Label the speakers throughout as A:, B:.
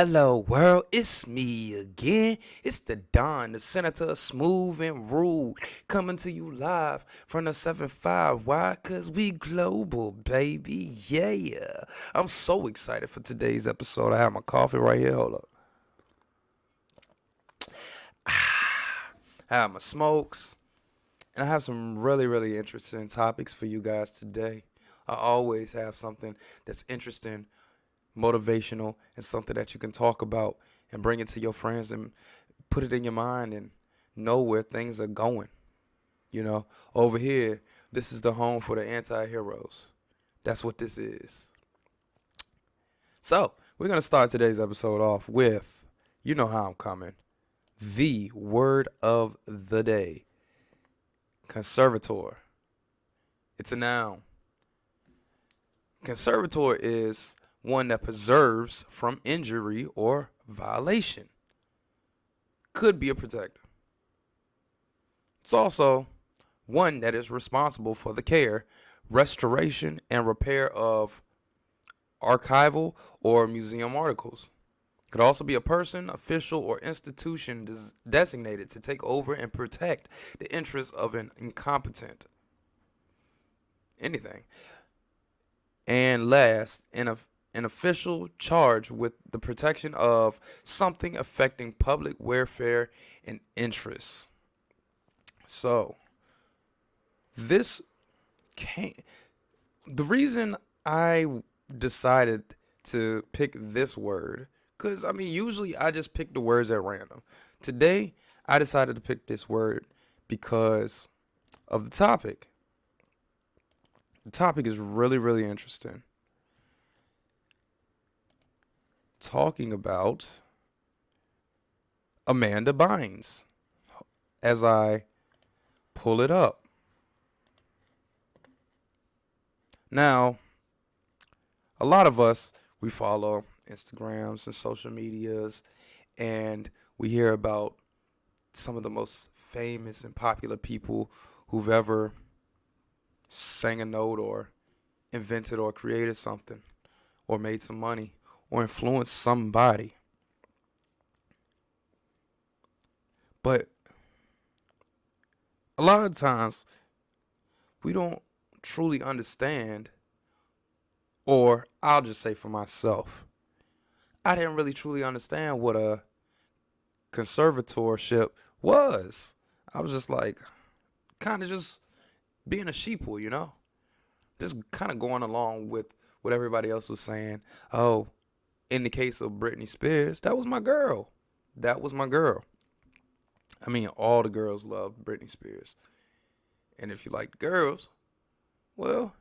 A: Hello world, it's me again. It's the Don, the Senator, smooth and rude, coming to you live from the 7-5. Why? Cause we global, baby. Yeah. I'm so excited for today's episode. I have my coffee right here. Hold up. I have my smokes. And I have some really interesting topics for you guys today. I always have something that's interesting, motivational, and something that you can talk about and bring it to your friends and put it in your mind and know where things are going. Over here, this is the home for the anti-heroes. That's what this is. So, we're going to start today's episode off with, you know how I'm coming, the word of the day. Conservator. It's a noun. Conservator is one that preserves from injury or violation. Could be a protector. It's also one that is responsible for the care, restoration, and repair of archival or museum articles. Could also be a person, official, or institution designated to take over and protect the interests of an incompetent. Anything. And last, an official charged with the protection of something affecting public welfare and interests. So, the reason I decided to pick this word, because, usually I just pick the words at random. Today, I decided to pick this word because of the topic. The topic is really interesting. Talking about Amanda Bynes as I pull it up. Now, a lot of us, we follow Instagrams and social medias, and we hear about some of the most famous and popular people who've ever sang a note or invented or created something or made some money or influenced somebody. But a lot of times we don't truly understand, or I'll just say for myself, I didn't really truly understand what a conservatorship was. I was just like, kind of just being a sheeple, just kind of going along with what everybody else was saying. Oh, in the case of Britney Spears, that was my girl. That was my girl. All the girls love Britney Spears. And if you like girls, well,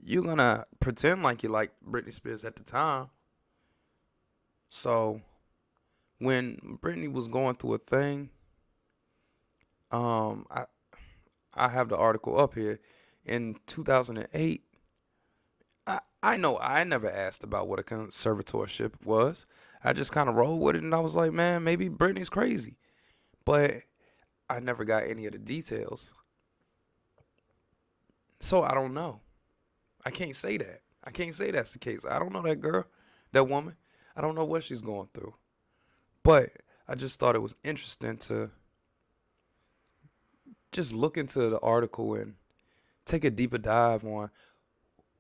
A: you're going to pretend like you liked Britney Spears at the time. So, when Britney was going through a thing, I have the article up here. In 2008, I know I never asked about what a conservatorship was. I just kind of rolled with it, and I was like, man, maybe Britney's crazy. But I never got any of the details. So I don't know. I can't say that. I can't say that's the case. I don't know that girl, that woman. I don't know what she's going through. But I just thought it was interesting to just look into the article and take a deeper dive on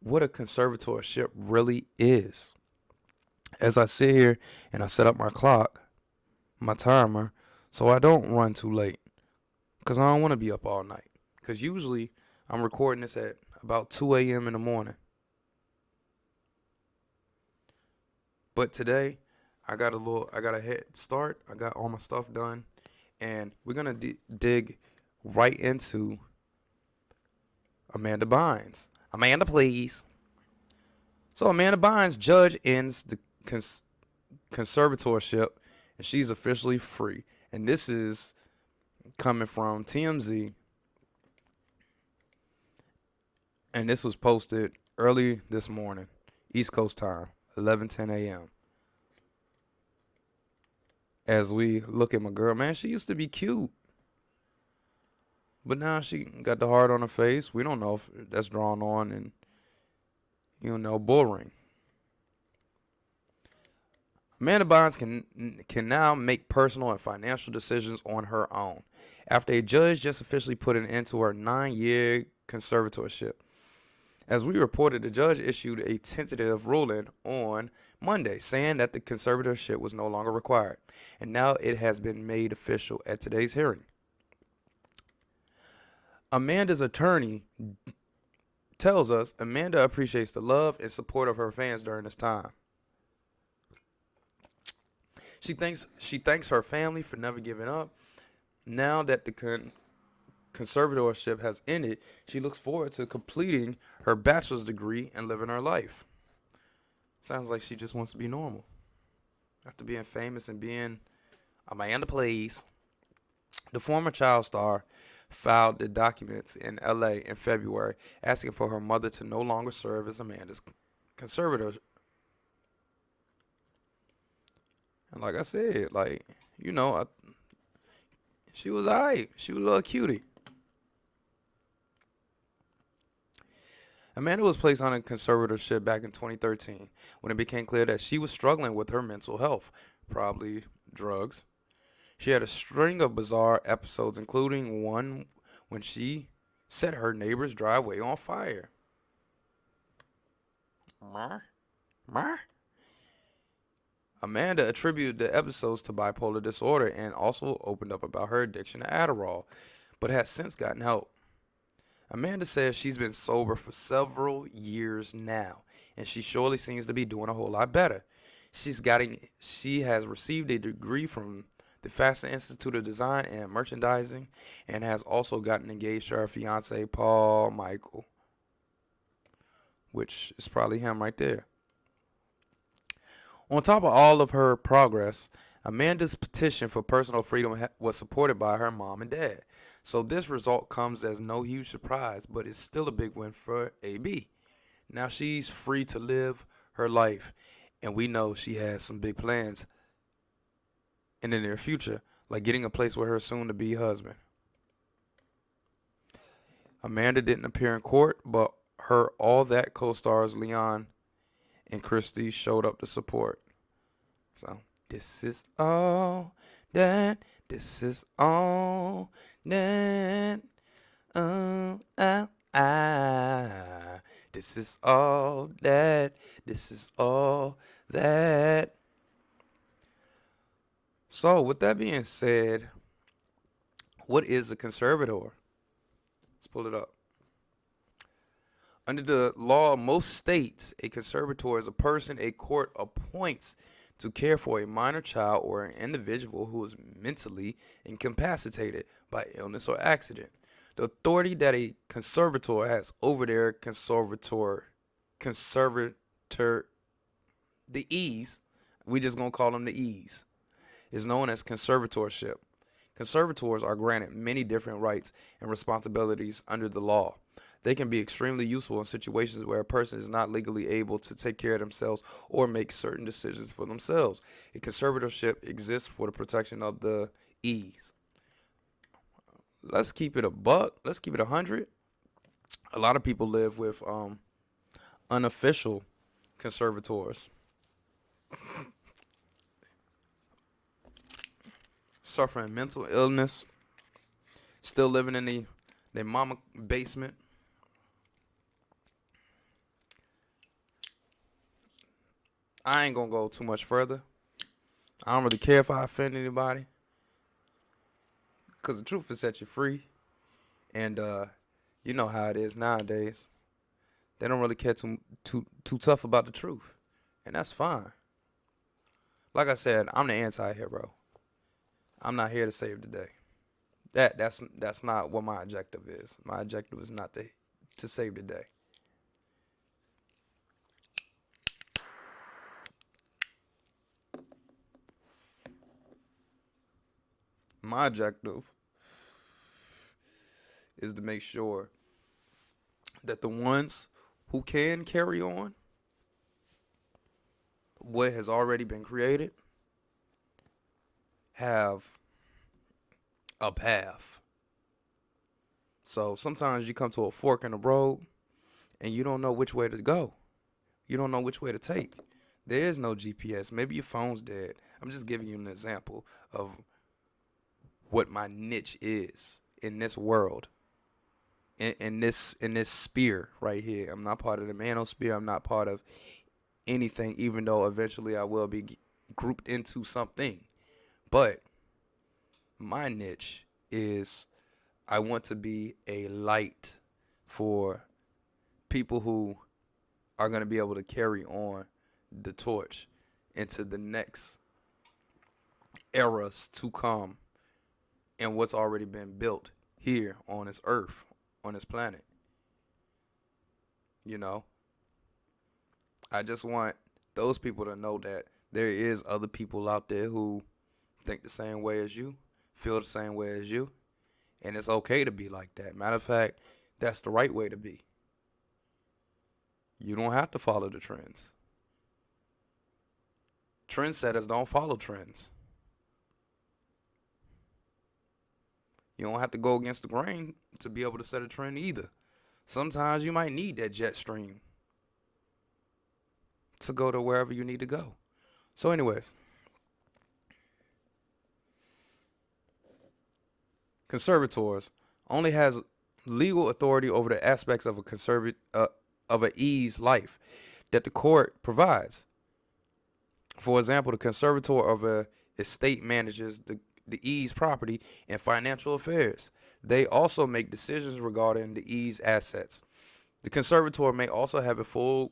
A: what a conservatorship really is. As I sit here and I set up my clock, my timer, so I don't run too late, because I don't want to be up all night. Because usually I'm recording this at about 2 a.m. in the morning. But today I got a head start. I got all my stuff done, and we're gonna dig right into Amanda Bynes. Amanda, please. So Amanda Bynes, judge ends the conservatorship, and she's officially free. And this is coming from TMZ. And this was posted early this morning, East Coast time, 11:10 a.m. As we look at my girl, man, she used to be cute. But now she got the heart on her face. We don't know if that's drawn on and, bull ring. Amanda Bynes can now make personal and financial decisions on her own after a judge just officially put an end to her 9-year conservatorship. As we reported, the judge issued a tentative ruling on Monday saying that the conservatorship was no longer required, and now it has been made official at today's hearing. Amanda's attorney tells us Amanda appreciates the love and support of her fans during this time. She thanks her family for never giving up. Now that the conservatorship has ended, she looks forward to completing her bachelor's degree and living her life. Sounds like she just wants to be normal. After being famous and being Amanda Please, the former child star filed the documents in LA in February asking for her mother to no longer serve as Amanda's conservator. And like I said, she was alright. She was a little cutie. Amanda was placed on a conservatorship back in 2013 when it became clear that she was struggling with her mental health, probably drugs. She had a string of bizarre episodes, including one when she set her neighbor's driveway on fire. Amanda attributed the episodes to bipolar disorder and also opened up about her addiction to Adderall, but has since gotten help. Amanda says she's been sober for several years now, and she surely seems to be doing a whole lot better. She has received a degree from the Fashion Institute of Design and Merchandising, and has also gotten engaged to her fiance, Paul Michael, which is probably him right there. On top of all of her progress, Amanda's petition for personal freedom was supported by her mom and dad. So this result comes as no huge surprise, but it's still a big win for AB. Now she's free to live her life, and we know she has some big plans in the near future, like getting a place with her soon-to-be husband. Amanda didn't appear in court, but her All That co-stars Leon and Christy showed up to support. So, this is all that, this is all that, this is all that, this is all that. So, with that being said, what is a conservator? Let's pull it up. Under the law of most states, a conservator is a person a court appoints to care for a minor child or an individual who is mentally incapacitated by illness or accident. The authority that a conservator has over their conservator, the E's, we just gonna call them the E's, is known as conservatorship. Conservators are granted many different rights and responsibilities under the law. They can be extremely useful in situations where a person is not legally able to take care of themselves or make certain decisions for themselves. A conservatorship exists for the protection of the E's. Let's keep it a buck. Let's keep it 100. A lot of people live with unofficial conservators. Suffering mental illness, still living in their mama basement. I ain't gonna go too much further. I don't really care if I offend anybody, because the truth will set you free. And you know how it is nowadays. They don't really care too tough about the truth, and that's fine. Like I said, I'm the anti-hero. I'm not here to save the day. That's not what my objective is. My objective is not to save the day. My objective is to make sure that the ones who can carry on what has already been created have a path. So sometimes you come to a fork in the road and you don't know which way to go. You don't know which way to take. There is no GPS. Maybe your phone's dead. I'm just giving you an example of what my niche is in this world. In this sphere right here. I'm not part of the manosphere. I'm not part of anything, even though eventually I will be grouped into something. But my niche is I want to be a light for people who are going to be able to carry on the torch into the next eras to come and what's already been built here on this earth, on this planet. You know, I just want those people to know that there is other people out there who think the same way as you, feel the same way as you, and it's okay to be like that. Matter of fact, that's the right way to be. You don't have to follow the trends. Trendsetters don't follow trends. You don't have to go against the grain to be able to set a trend either. Sometimes you might need that jet stream to go to wherever you need to go. So anyways, conservators only has legal authority over the aspects of of an ease life that the court provides. For example, the conservator of a estate manages the ease property and financial affairs. They also make decisions regarding the ease assets. The conservator may also have a full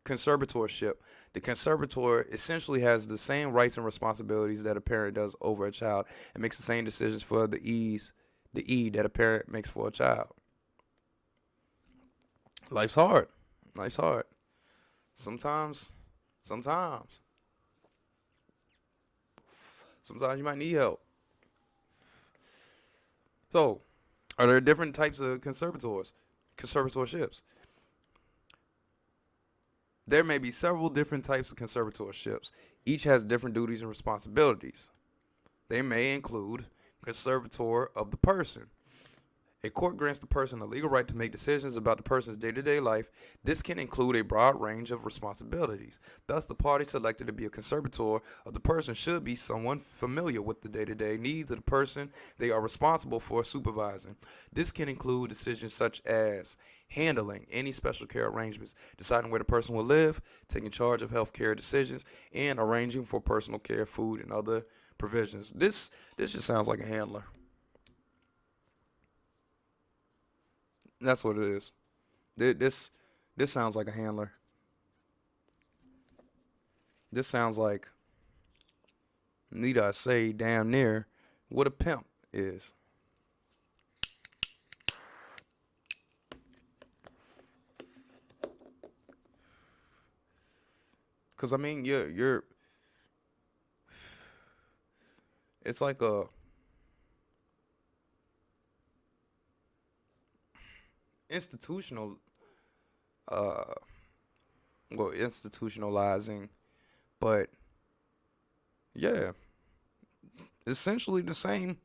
A: conservatorship. The conservator essentially has the same rights and responsibilities that a parent does over a child and makes the same decisions for the E that a parent makes for a child. Life's hard. Life's hard. Sometimes you might need help. So, are there different types of conservatorships? There may be several different types of conservatorships. Each has different duties and responsibilities. They may include conservator of the person. A court grants the person a legal right to make decisions about the person's day-to-day life. This can include a broad range of responsibilities. Thus, the party selected to be a conservator of the person should be someone familiar with the day-to-day needs of the person they are responsible for supervising. This can include decisions such as handling any special care arrangements, deciding where the person will live, taking charge of health care decisions, and arranging for personal care, food, and other provisions. This just sounds like a handler. That's what it is. This sounds like a handler. This sounds like, need I say, damn near what a pimp is. Cause I mean, you're. It's like a. Institutional institutionalizing, but yeah, essentially the same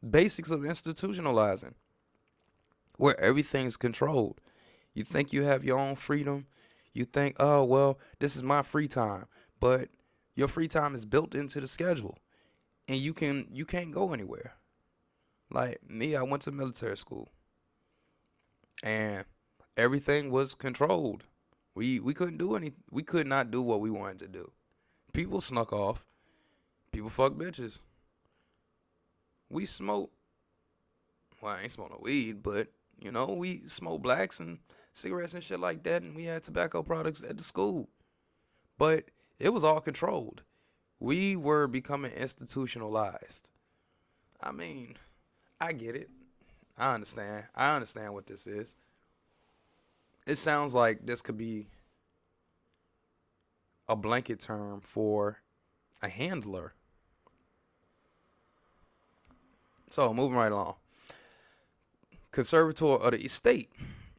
A: basics of institutionalizing, where everything's controlled. You think you have your own freedom. You think, oh well, this is my free time, but your free time is built into the schedule, and you can't go anywhere. Like me, I went to military school. And everything was controlled. We couldn't do any. We could not do what we wanted to do. People snuck off. People fuck bitches. We smoked. Well, I ain't smoke no weed, but we smoked blacks and cigarettes and shit like that, and we had tobacco products at the school. But it was all controlled. We were becoming institutionalized. I mean, I get it. I understand. I understand what this is. It sounds like this could be a blanket term for a handler. So, moving right along. Conservator of the estate.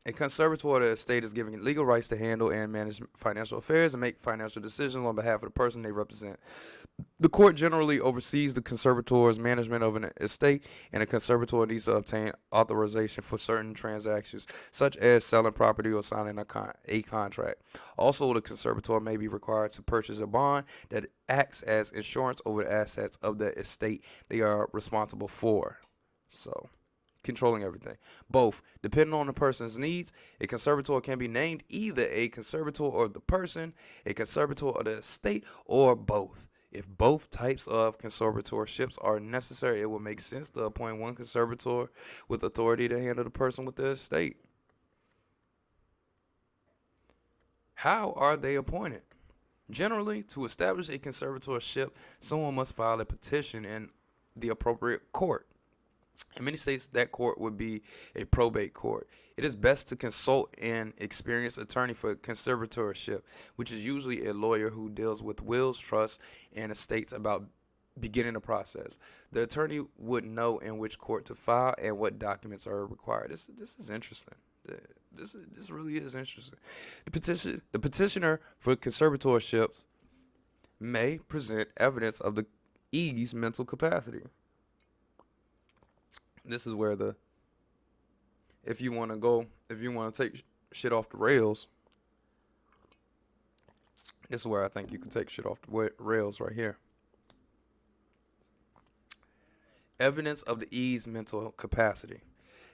A: A conservator of the estate is given legal rights to handle and manage financial affairs and make financial decisions on behalf of the person they represent. The court generally oversees the conservator's management of an estate, and a conservator needs to obtain authorization for certain transactions, such as selling property or signing a contract. Also, the conservator may be required to purchase a bond that acts as insurance over the assets of the estate they are responsible for. So, controlling everything. Both, depending on the person's needs, a conservator can be named either a conservator of the person, a conservator of the estate, or both. If both types of conservatorships are necessary, it will make sense to appoint one conservator with authority to handle the person with the estate. How are they appointed? Generally, to establish a conservatorship, someone must file a petition in the appropriate court. In many states, that court would be a probate court. It is best to consult an experienced attorney for conservatorship, which is usually a lawyer who deals with wills, trusts, and estates about beginning the process. The attorney would know in which court to file and what documents are required. This is interesting. This really is interesting. The petitioner for conservatorships may present evidence of the E's mental capacity. This is where if you want to take shit off the rails, this is where I think you can take shit off the rails right here. Evidence of the E's mental capacity.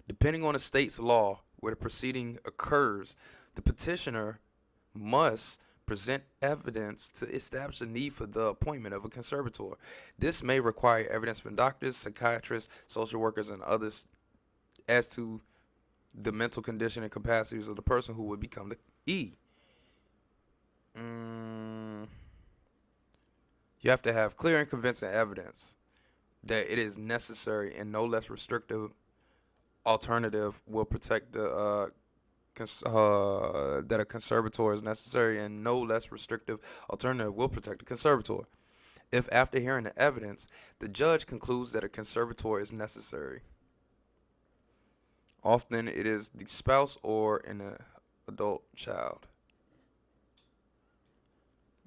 A: Depending on the state's law where the proceeding occurs, the petitioner must present evidence to establish the need for the appointment of a conservator. This may require evidence from doctors, psychiatrists, social workers, and others as to the mental condition and capacities of the person who would become the E. You have to have clear and convincing evidence that it is necessary and no less restrictive alternative will protect the that a conservator is necessary and no less restrictive alternative will protect the conservator. If after hearing the evidence, the judge concludes that a conservator is necessary, often it is the spouse or an adult child.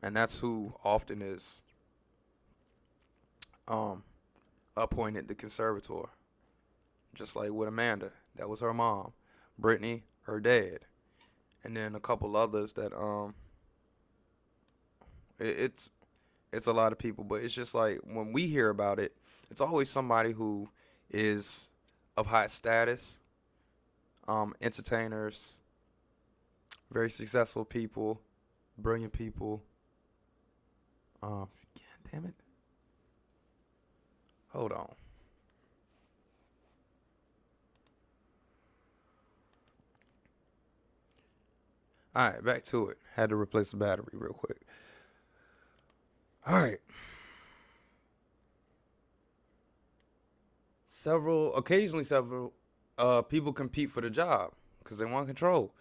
A: And that's who often is appointed the conservator. Just like with Amanda, that was her mom. Brittany, her dad, and then a couple others that it's a lot of people, but it's just like when we hear about it, it's always somebody who is of high status, entertainers, very successful people, brilliant people. God damn it. Hold on. All right, back to it. Had to replace the battery real quick. All right. Occasionally several people compete for the job because they want control.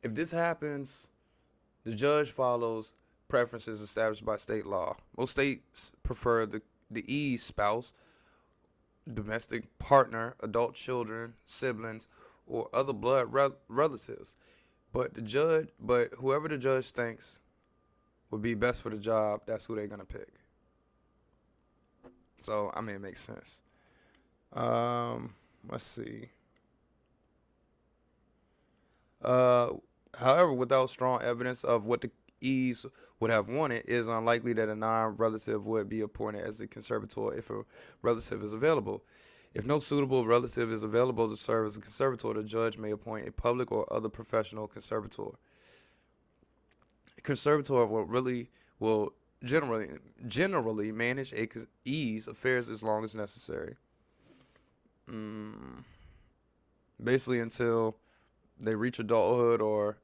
A: If this happens, the judge follows preferences established by state law. Most states prefer the E's spouse, domestic partner, adult children, siblings, or other blood relatives. But whoever the judge thinks would be best for the job, that's who they're gonna pick. So I mean, it makes sense. Let's see. However, without strong evidence of what the E's would have wanted, it is unlikely that a non-relative would be appointed as the conservator if a relative is available. If no suitable relative is available to serve as a conservator, the judge may appoint a public or other professional conservator. A conservator will generally manage a E's affairs as long as necessary. Basically until they reach adulthood or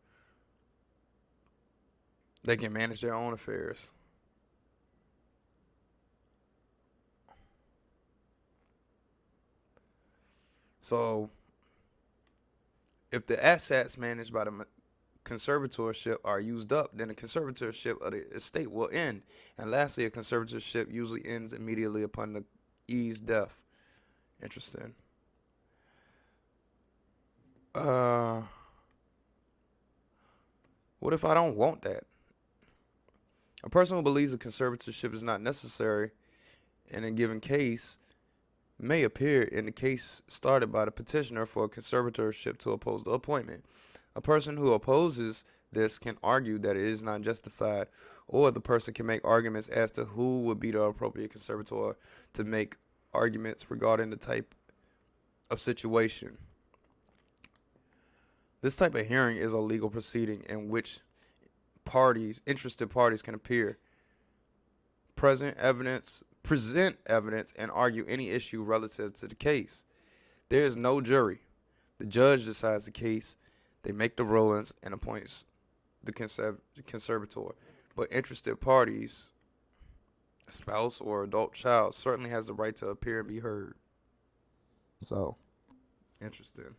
A: they can manage their own affairs. So, if the assets managed by the conservatorship are used up, then the conservatorship of the estate will end. And lastly, a conservatorship usually ends immediately upon the E's death. Interesting. Uh, what if I don't want that? A person who believes a conservatorship is not necessary in a given case may appear in the case started by the petitioner for a conservatorship to oppose the appointment. A person who opposes this can argue that it is not justified, or the person can make arguments as to who would be the appropriate conservator to make arguments regarding the type of situation. This type of hearing is a legal proceeding in which interested parties can appear, present evidence, and argue any issue relative to the case. There is no jury. The judge decides the case, they make the rulings, and appoints the conservator. But interested parties, a spouse or adult child, certainly has the right to appear and be heard. So, interesting.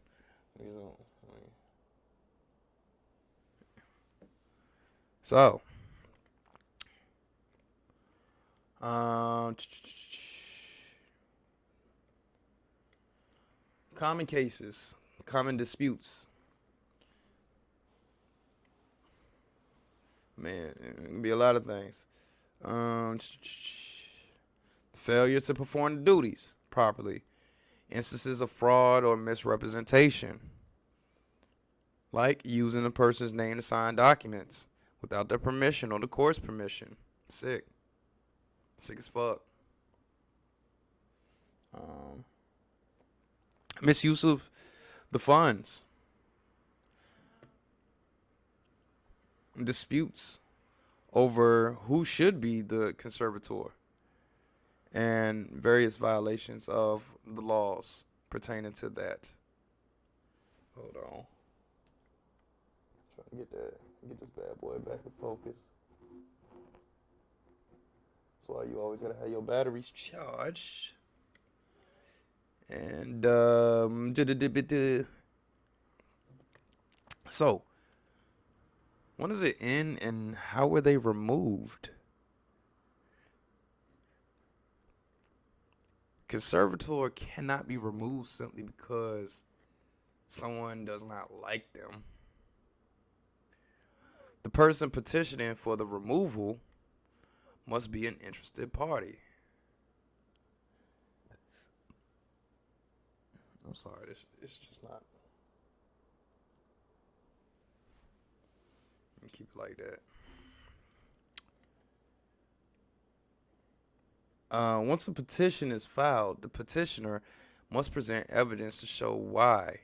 A: So, common cases, common disputes. Man, it can be a lot of things. Failure to perform the duties properly. Instances of fraud or misrepresentation, like using a person's name to sign documents without their permission or the court's permission. Sick as fuck. Misuse of the funds. Disputes over who should be the conservator, and various violations of the laws pertaining to that. Hold on. Trying to get this bad boy back in focus. That's why you always gotta have your batteries charged. And so, when does it end and how were they removed? Conservator cannot be removed simply because someone does not like them. The person petitioning for the removal must be an interested party. I'm sorry, it's just not. Keep it like that. Once a petition is filed, the petitioner must present evidence to show why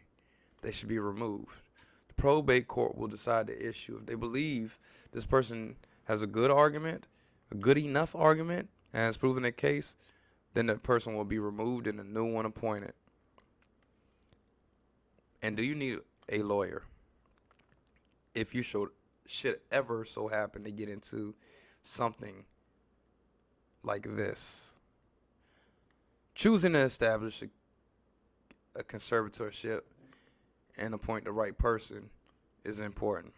A: they should be removed. The probate court will decide the issue. If they believe this person has a good argument, a good enough argument, and has proven a case, then that person will be removed and a new one appointed. And do you need a lawyer? If you should ever so happen to get into something like this, choosing to establish a conservatorship and appoint the right person is important.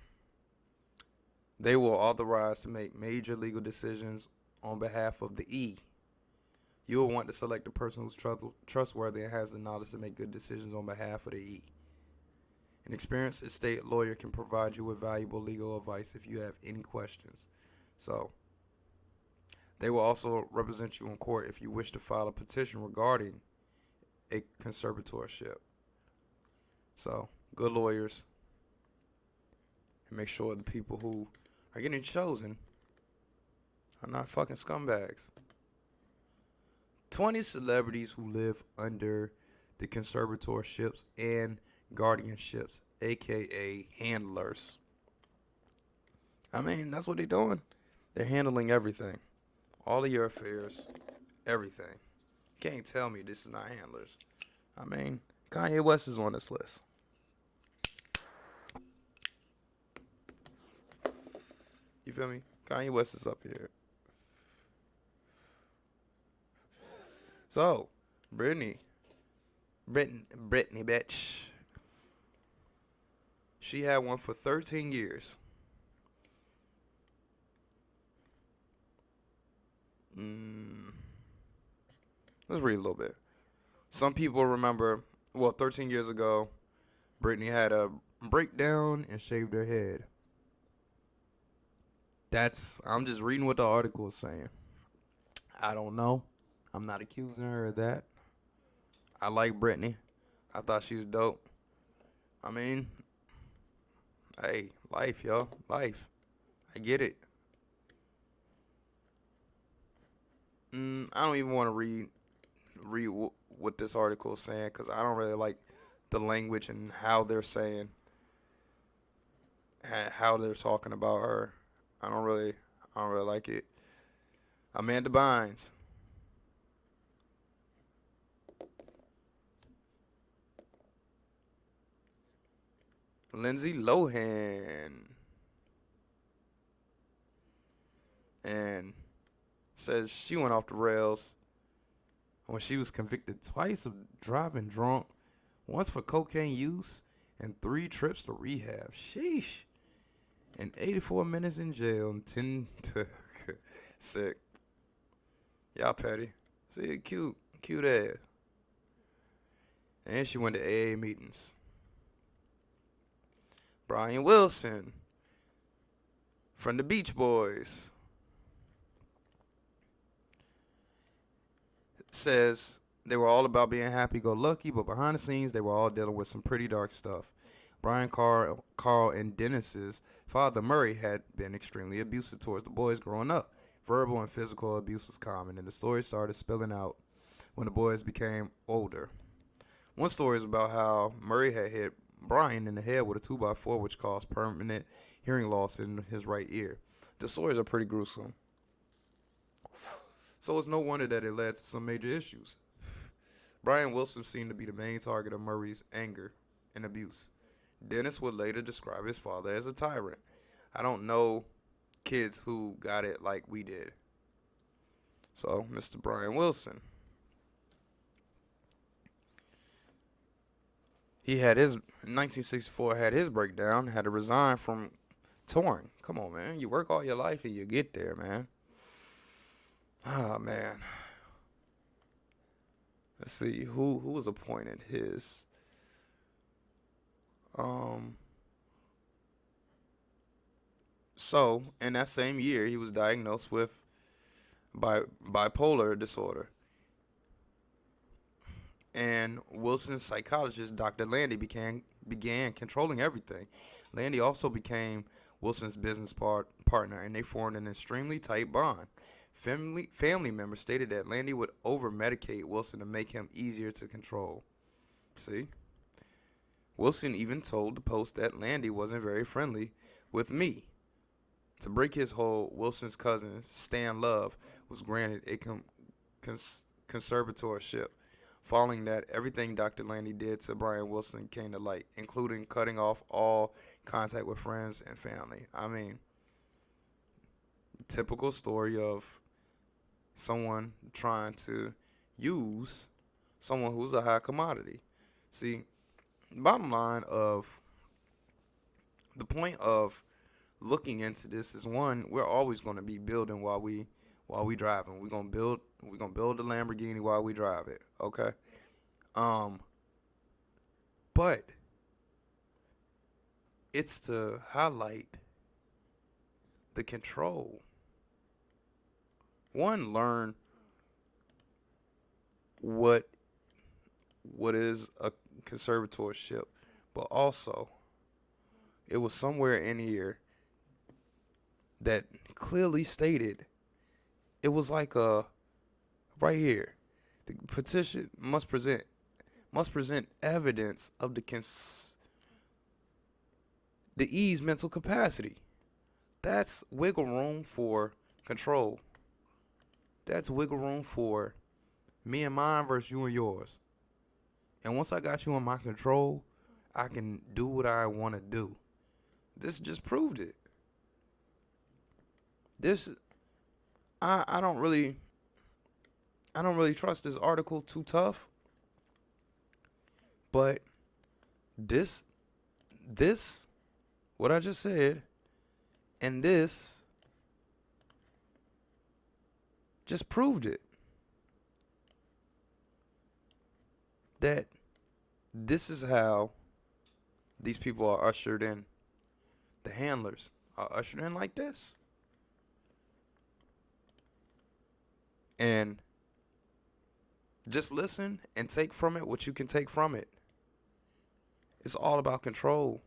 A: They will authorize to make major legal decisions on behalf of the E. You will want to select a person who's trustworthy and has the knowledge to make good decisions on behalf of the E. An experienced estate lawyer can provide you with valuable legal advice if you have any questions. So, they will also represent you in court if you wish to file a petition regarding a conservatorship. So, good lawyers. And make sure the people who are getting chosen are not fucking scumbags. 20 celebrities who live under the conservatorships and guardianships, aka handlers. I mean, that's what they're doing. They're handling everything. All of your affairs, everything. You can't tell me this is not handlers. I mean, Kanye West is on this list. You feel me? Kanye West is up here. So, Britney, bitch. She had one for 13 years. Let's read a little bit. Some people remember, 13 years ago, Brittany had a breakdown and shaved her head. I'm just reading what the article is saying. I don't know. I'm not accusing her of that. I like Brittany. I thought she was dope. I mean, hey, life, yo. Life. I get it. I don't even want to read what this article is saying because I don't really like the language and how they're saying, how they're talking about her. I don't really like it. Amanda Bynes, Lindsay Lohan, and says she went off the rails when she was convicted twice of driving drunk, once for cocaine use and 3 trips to rehab. Sheesh. And 84 minutes in jail and 10 to sick. Y'all petty. See, cute ass. And she went to AA meetings. Brian Wilson from the Beach Boys says they were all about being happy-go-lucky, but behind the scenes they were all dealing with some pretty dark stuff. Brian, Carl, and Dennis's father, Murray, had been extremely abusive towards the boys growing up. Verbal and physical abuse was common, and the story started spilling out when the boys became older. One story is about how Murray had hit Brian in the head with a 2x4, which caused permanent hearing loss in his right ear. The stories are pretty gruesome. So it's no wonder that it led to some major issues. Brian Wilson seemed to be the main target of Murray's anger and abuse. Dennis would later describe his father as a tyrant. I don't know kids who got it like we did. So, Mr. Brian Wilson. He had his, in 1964, had his breakdown, had to resign from touring. Come on, man. You work all your life and you get there, man. Ah, man. Let's see. Who was appointed his... So, in that same year, he was diagnosed with bipolar disorder. And Wilson's psychologist, Dr. Landy, began controlling everything. Landy also became Wilson's business partner, and they formed an extremely tight bond. Family members stated that Landy would over-medicate Wilson to make him easier to control. See? Wilson even told the Post that Landy wasn't very friendly with me. To break his hold, Wilson's cousin, Stan Love, was granted a conservatorship. Following that, everything Dr. Landy did to Brian Wilson came to light, including cutting off all contact with friends and family. I mean, typical story of someone trying to use someone who's a high commodity. See, bottom line of the point of looking into this is, one, we're always going to be building while we driving. We're gonna build the Lamborghini while we drive it. Okay. But it's to highlight the control. One, learn what is a conservatorship, but also it was somewhere in here that clearly stated it was like right here. The petition must present evidence of the E's mental capacity. That's wiggle room for control. That's wiggle room for me and mine versus you and yours. And once I got you in my control, I can do what I want to do. This just proved it. I don't really trust this article too tough. But this what I just said and this just proved it. That this is how These people are ushered in. The handlers are ushered in like this. And just listen and take from it what you can take from it. It's all about control.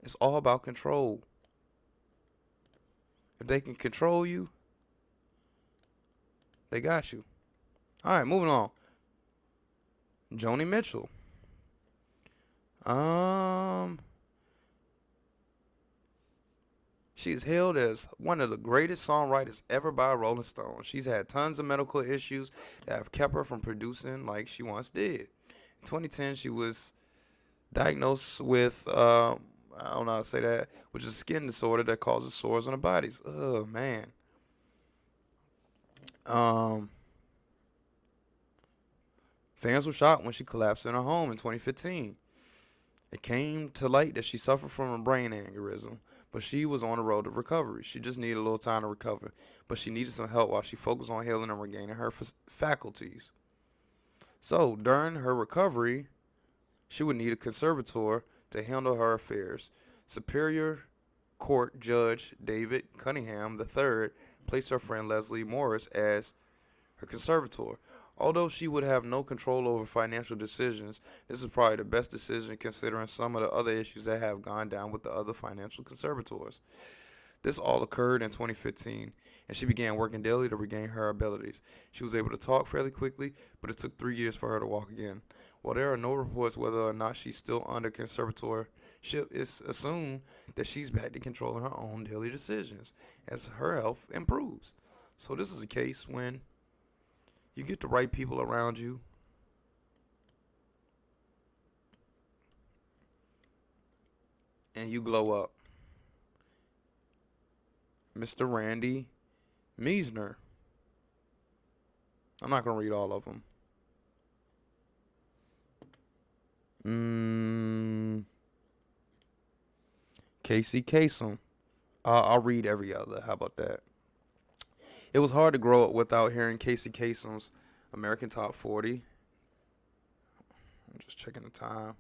A: It's all about control. If they can control you, they got you. All right, moving on. Joni Mitchell. She is hailed as one of the greatest songwriters ever by Rolling Stone. She's had tons of medical issues that have kept her from producing like she once did. In 2010, she was diagnosed with, I don't know how to say that, which is a skin disorder that causes sores on the bodies. Oh, man. Fans were shocked when she collapsed in her home in 2015. It came to light that she suffered from a brain aneurysm, but she was on the road to recovery. She just needed a little time to recover, but she needed some help while she focused on healing and regaining her faculties. So, during her recovery, she would need a conservator to handle her affairs. Superior Court Judge David Cunningham III placed her friend Leslie Morris as her conservator. Although she would have no control over financial decisions, this is probably the best decision considering some of the other issues that have gone down with the other financial conservators. This all occurred in 2015, and she began working daily to regain her abilities. She was able to talk fairly quickly, but it took 3 years for her to walk again. While there are no reports whether or not she's still under conservatorship, it's assumed that she's back to controlling her own daily decisions as her health improves. So this is a case when you get the right people around you, and you glow up. Mr. Randy Meisner. I'm not going to read all of them. Casey Kasem. I'll read every other. How about that? It was hard to grow up without hearing Casey Kasem's American Top 40. I'm just checking the time.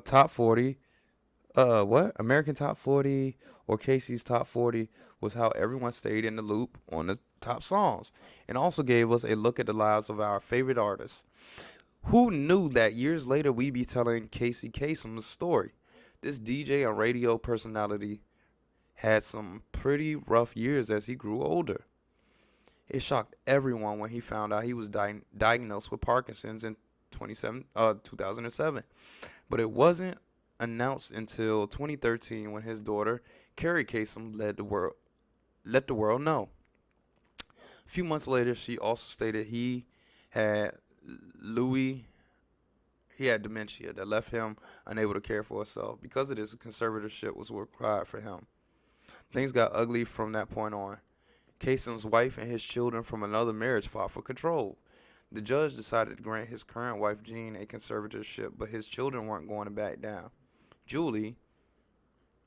A: Top 40. What? American Top 40 or Casey's Top 40 was how everyone stayed in the loop on the top songs and also gave us a look at the lives of our favorite artists. Who knew that years later we'd be telling Casey Kasem's story? This DJ and radio personality had some pretty rough years as he grew older. It shocked everyone when he found out he was diagnosed with Parkinson's in 2007. But it wasn't announced until 2013 when his daughter, Carrie Kasem, let the world know. A few months later, she also stated he had dementia that left him unable to care for himself. Because of this, a conservatorship was required for him. Things got ugly from that point on. Kasem's wife and his children from another marriage fought for control. The judge decided to grant his current wife, Jean, a conservatorship, but his children weren't going to back down. Julie,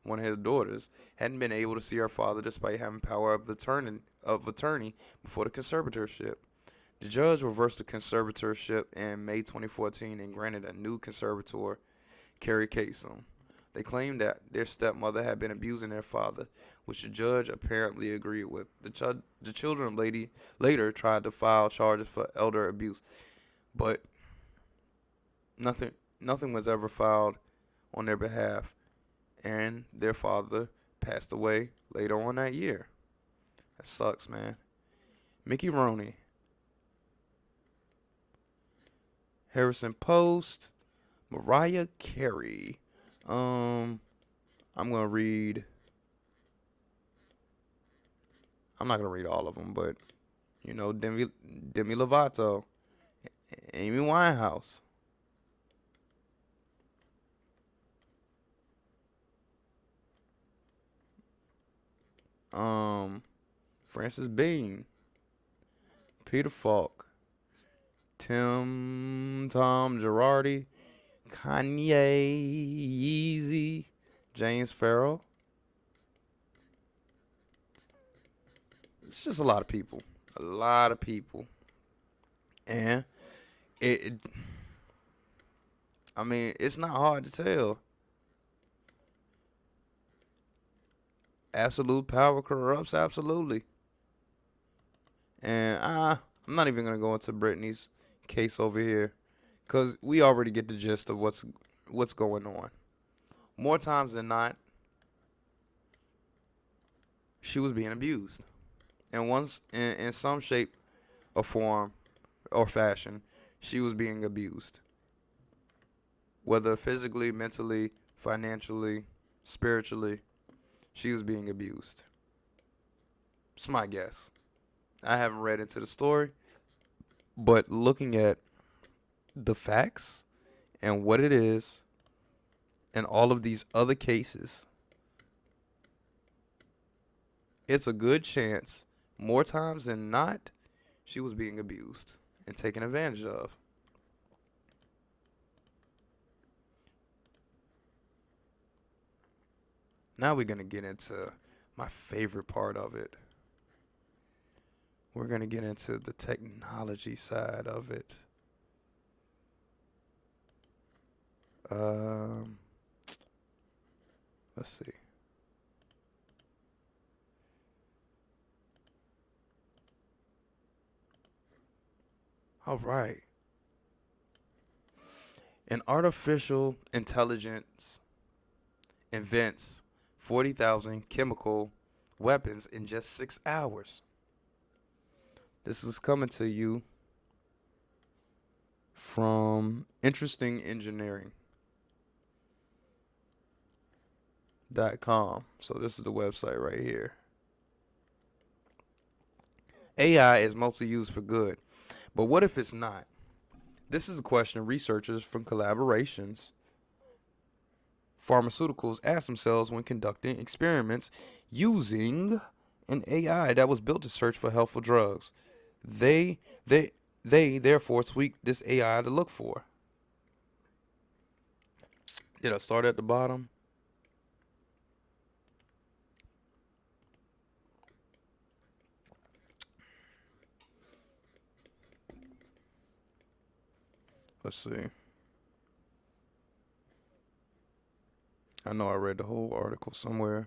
A: one of his daughters, hadn't been able to see her father despite having power of attorney before the conservatorship. The judge reversed the conservatorship in May 2014 and granted a new conservator, Carrie Kasem. They claimed that their stepmother had been abusing their father, which the judge apparently agreed with. The children later tried to file charges for elder abuse, but nothing was ever filed on their behalf, and their father passed away later on that year. That sucks, man. Mickey Roney. Harrison Post. Mariah Carey. I'm not gonna read all of them, but Demi Lovato, Amy Winehouse, Francis Bean, Peter Falk, Tom Girardi, Kanye, Yeezy, James Farrell, It's just a lot of people. A lot of people. And it I mean, it's not hard to tell. Absolute power corrupts absolutely. And I'm not even gonna go into Brittany's case over here, cause we already get the gist of what's going on. More times than not, she was being abused, and once in some shape or form or fashion, she was being abused. Whether physically, mentally, financially, spiritually, she was being abused. It's my guess. I haven't read into the story, but looking at the facts and what it is and all of these other cases, it's a good chance, more times than not, she was being abused and taken advantage of. Now we're going to get into my favorite part of it. We're going to get into the technology side of it. Let's see. All right. An artificial intelligence invents 40,000 chemical weapons in just 6 hours. This is coming to you from interestingengineering.com. So this is the website right here. AI is mostly used for good, but what if it's not? This is a question researchers from collaborations pharmaceuticals ask themselves when conducting experiments using an AI that was built to search for helpful drugs. They therefore tweaked this AI to look for. Did I start at the bottom? Let's see. I know I read the whole article somewhere.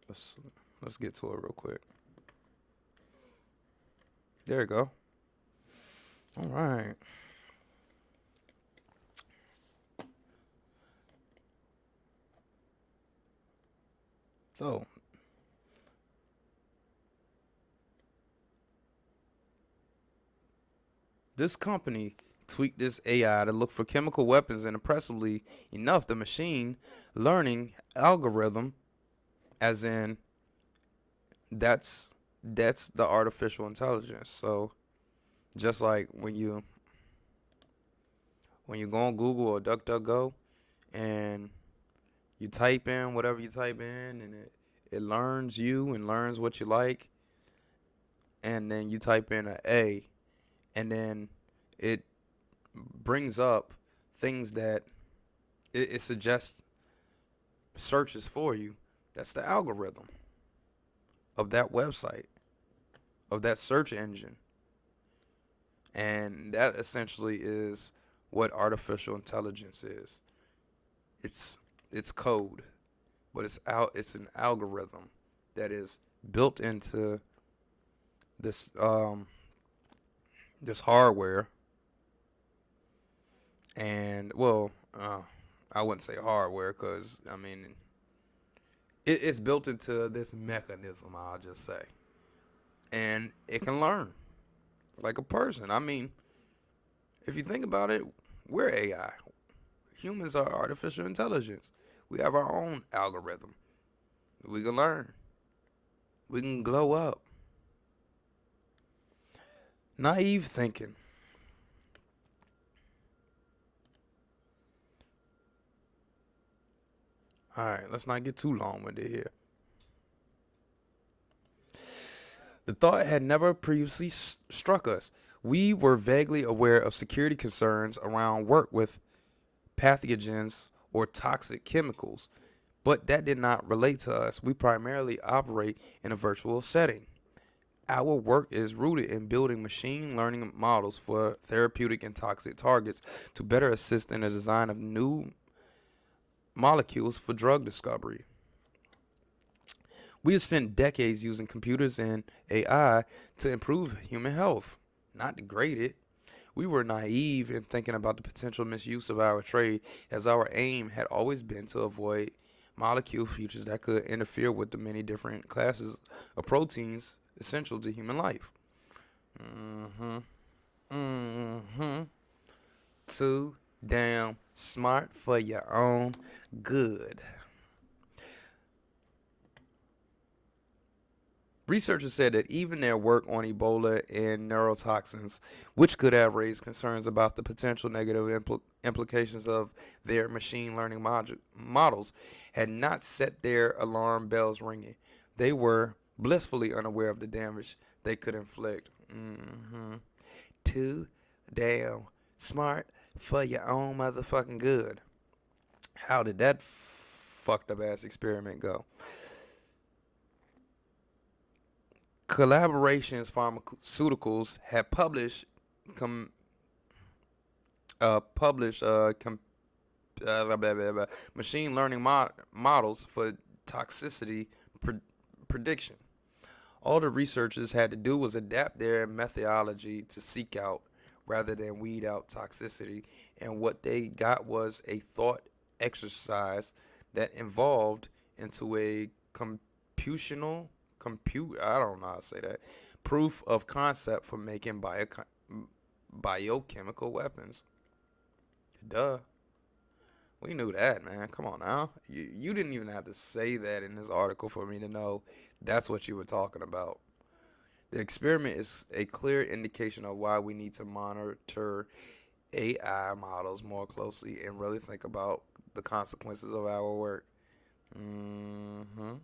A: Let's get to it real quick. There you go. All right. So, this company tweaked this AI to look for chemical weapons, and impressively enough, the machine learning algorithm, as in that's the artificial intelligence. So just like when you go on Google or DuckDuckGo and you type in whatever you type in, and it learns you and learns what you like, and then you type in A, and then it brings up things that it suggests searches for you. That's the algorithm of that website, of that search engine. And that essentially is what artificial intelligence is. It's code, but it's an algorithm that is built into this this hardware. And well, I wouldn't say hardware, because I mean it's built into this mechanism, I'll just say. And it can learn like a person. I mean, if you think about it, we're AI. Humans are artificial intelligence. We have our own algorithm. We can learn. We can glow up. Naive thinking. All right, let's not get too long-winded here. The thought had never previously struck us. We were vaguely aware of security concerns around work with pathogens or toxic chemicals, But that did not relate to us. We primarily operate in a virtual setting. Our work is rooted in building machine learning models for therapeutic and toxic targets to better assist in the design of new molecules for drug discovery. We have spent decades using computers and AI to improve human health, not degrade it. We were naive in thinking about the potential misuse of our trade, as our aim had always been to avoid molecule features that could interfere with the many different classes of proteins essential to human life. Mm-hmm. Mm-hmm. Too damn smart for your own good. Researchers said that even their work on Ebola and neurotoxins, which could have raised concerns about the potential negative implications of their machine learning models, had not set their alarm bells ringing. They were blissfully unaware of the damage they could inflict. Mm-hmm. Too damn smart for your own motherfucking good. How did that fucked up ass experiment go? Collaborations Pharmaceuticals had com, published blah, blah, blah, blah, machine learning models for toxicity prediction. All the researchers had to do was adapt their methodology to seek out rather than weed out toxicity, and what they got was a thought exercise that evolved into a computational I don't know how to say that, proof of concept for making biochemical weapons. Duh. We knew that, man. Come on now. You didn't even have to say that in this article for me to know that's what you were talking about. The experiment is a clear indication of why we need to monitor AI models more closely and really think about the consequences of our work. Mm-hmm.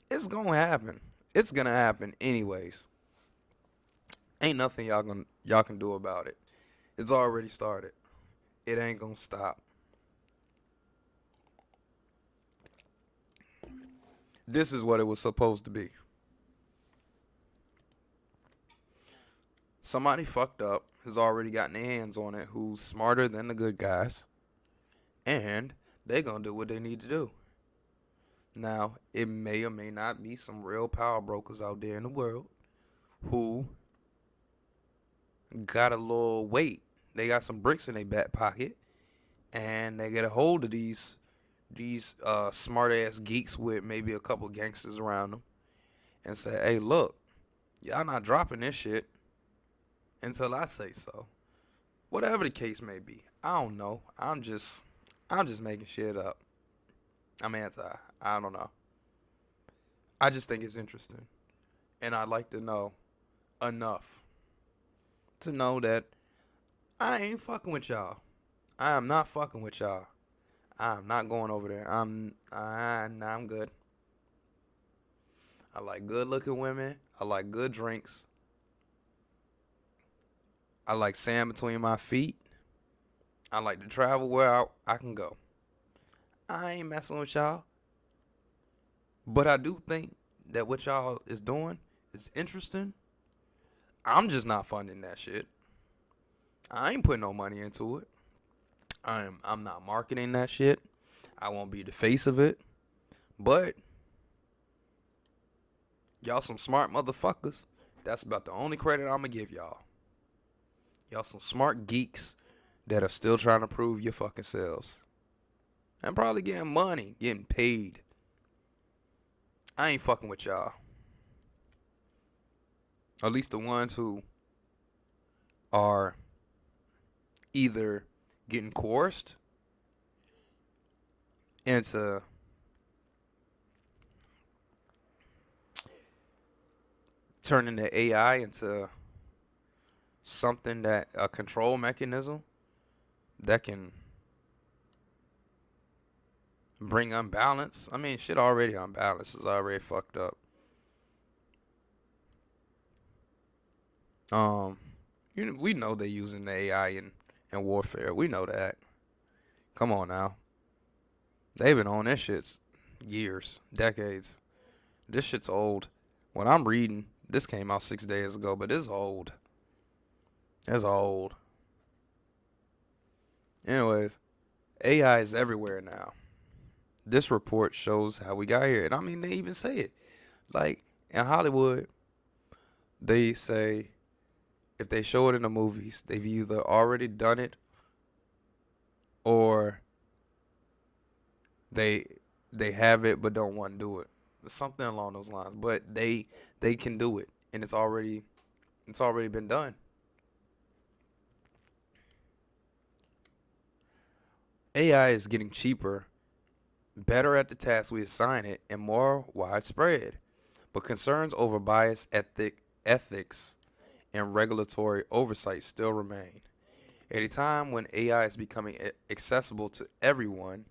A: It's gonna happen. It's gonna happen anyways. Ain't nothing y'all can do about it. It's already started. It ain't gonna stop. This is what it was supposed to be. Somebody fucked up, has already gotten their hands on it, who's smarter than the good guys, and they gonna do what they need to do. Now, it may or may not be some real power brokers out there in the world who got a little weight. They got some bricks in their back pocket, and they get a hold of these smart ass geeks with maybe a couple gangsters around them, and say, "Hey, look, y'all not dropping this shit until I say so." Whatever the case may be, I don't know. I'm just making shit up. I'm anti. I don't know. I just think it's interesting, and I'd like to know enough to know that I ain't fucking with y'all. I am not fucking with y'all. I'm not going over there. I'm good. I like good looking women. I like good drinks. I like sand between my feet. I like to travel where I can go. I ain't messing with y'all. But I do think that what y'all is doing is interesting. I'm just not funding that shit. I ain't putting no money into it. I'm not marketing that shit. I won't be the face of it. But y'all some smart motherfuckers. That's about the only credit I'm gonna give y'all. Y'all some smart geeks that are still trying to prove your fucking selves. And probably getting money, getting paid. I ain't fucking with y'all. At least the ones who are either getting coerced into turning the AI into something that a control mechanism that can bring unbalance. I mean, shit already unbalanced. Is already fucked up. Um, We know they're using the AI in warfare. We know that. Come on now. They've been on this shit years, decades. This shit's old. When I'm reading, this came out 6 days ago, but it's old. It's old. Anyways, AI is everywhere now. This report shows how we got here. And I mean, they even say it. Like, in Hollywood, they say if they show it in the movies, they've either already done it or they have it but don't want to do it. Something along those lines. But they can do it, and it's already been done. AI is getting cheaper, better at the task we assign it, and more widespread. But concerns over bias, ethics, and regulatory oversight still remain. At a time when AI is becoming accessible to everyone,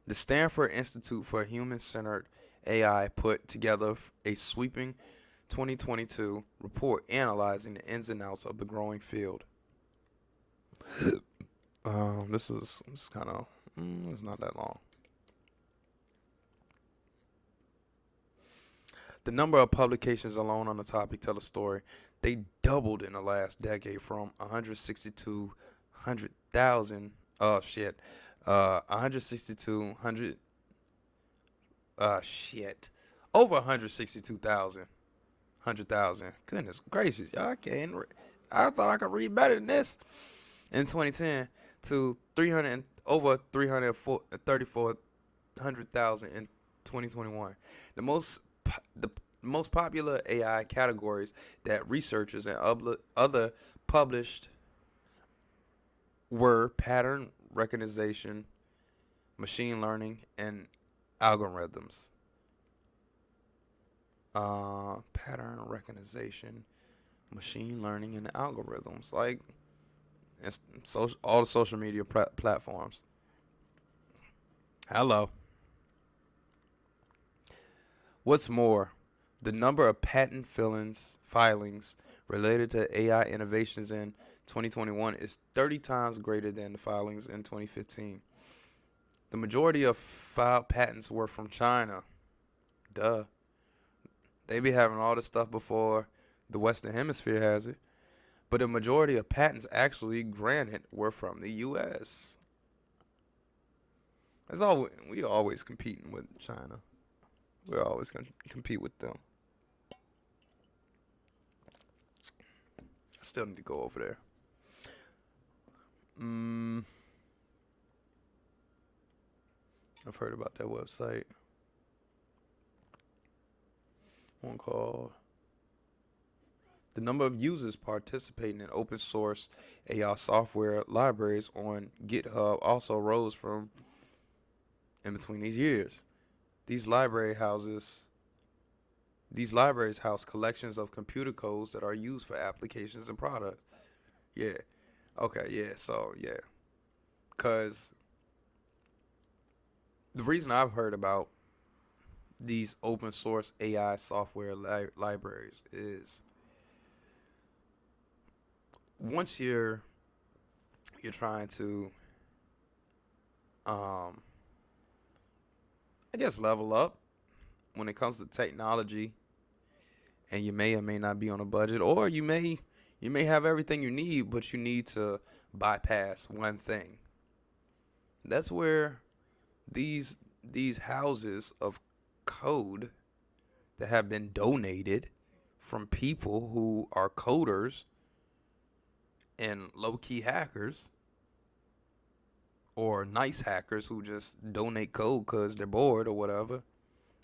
A: the Stanford Institute for Human-Centered AI put together a sweeping 2022 report analyzing the ins and outs of the growing field. This is kind of it's not that long. The number of publications alone on the topic tell a story. They doubled in the last decade from 162,000. Oh shit. 162,000. Shit. Over 162,000. 100,000. Goodness gracious, y'all. I thought I could read better than this. In 2010 to over 334,000 in 2021. The most popular AI categories that researchers and other published were pattern recognition, machine learning, and algorithms. Pattern recognition, machine learning, and algorithms. Like, it's all the social media platforms. Hello. What's more, the number of patent filings related to AI innovations in 2021 is 30 times greater than the filings in 2015. The majority of filed patents were from China. Duh. They be having all this stuff before the Western Hemisphere has it. But the majority of patents actually granted were from the U.S. We always competing with China. We're always going to compete with them. I still need to go over there. I've heard about that website. One called. The number of users participating in open source AI software libraries on GitHub also rose from in between these years. These libraries house collections of computer codes that are used for applications and products. Yeah. Okay, yeah. So, yeah. Cuz the reason I've heard about these open source AI software libraries is once you're trying to I guess level up when it comes to technology, and you may or may not be on a budget, or you may have everything you need, but you need to bypass one thing. That's where these houses of code that have been donated from people who are coders and low-key hackers, or nice hackers who just donate code because they're bored or whatever,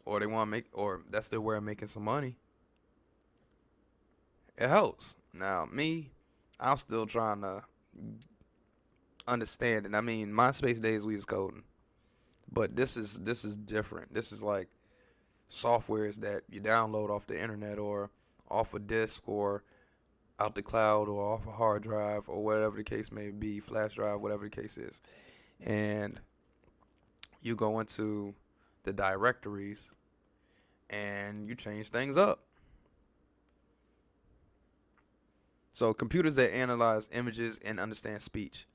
A: or they want to or that's their way of making some money. It helps. Now, I'm still trying to understand it. I mean, MySpace days we was coding, but this is different. This is like softwares that you download off the internet or off a disk or out the cloud or off a hard drive or whatever the case may be, flash drive, whatever the case is. And you go into the directories and you change things up. So computers that analyze images and understand speech.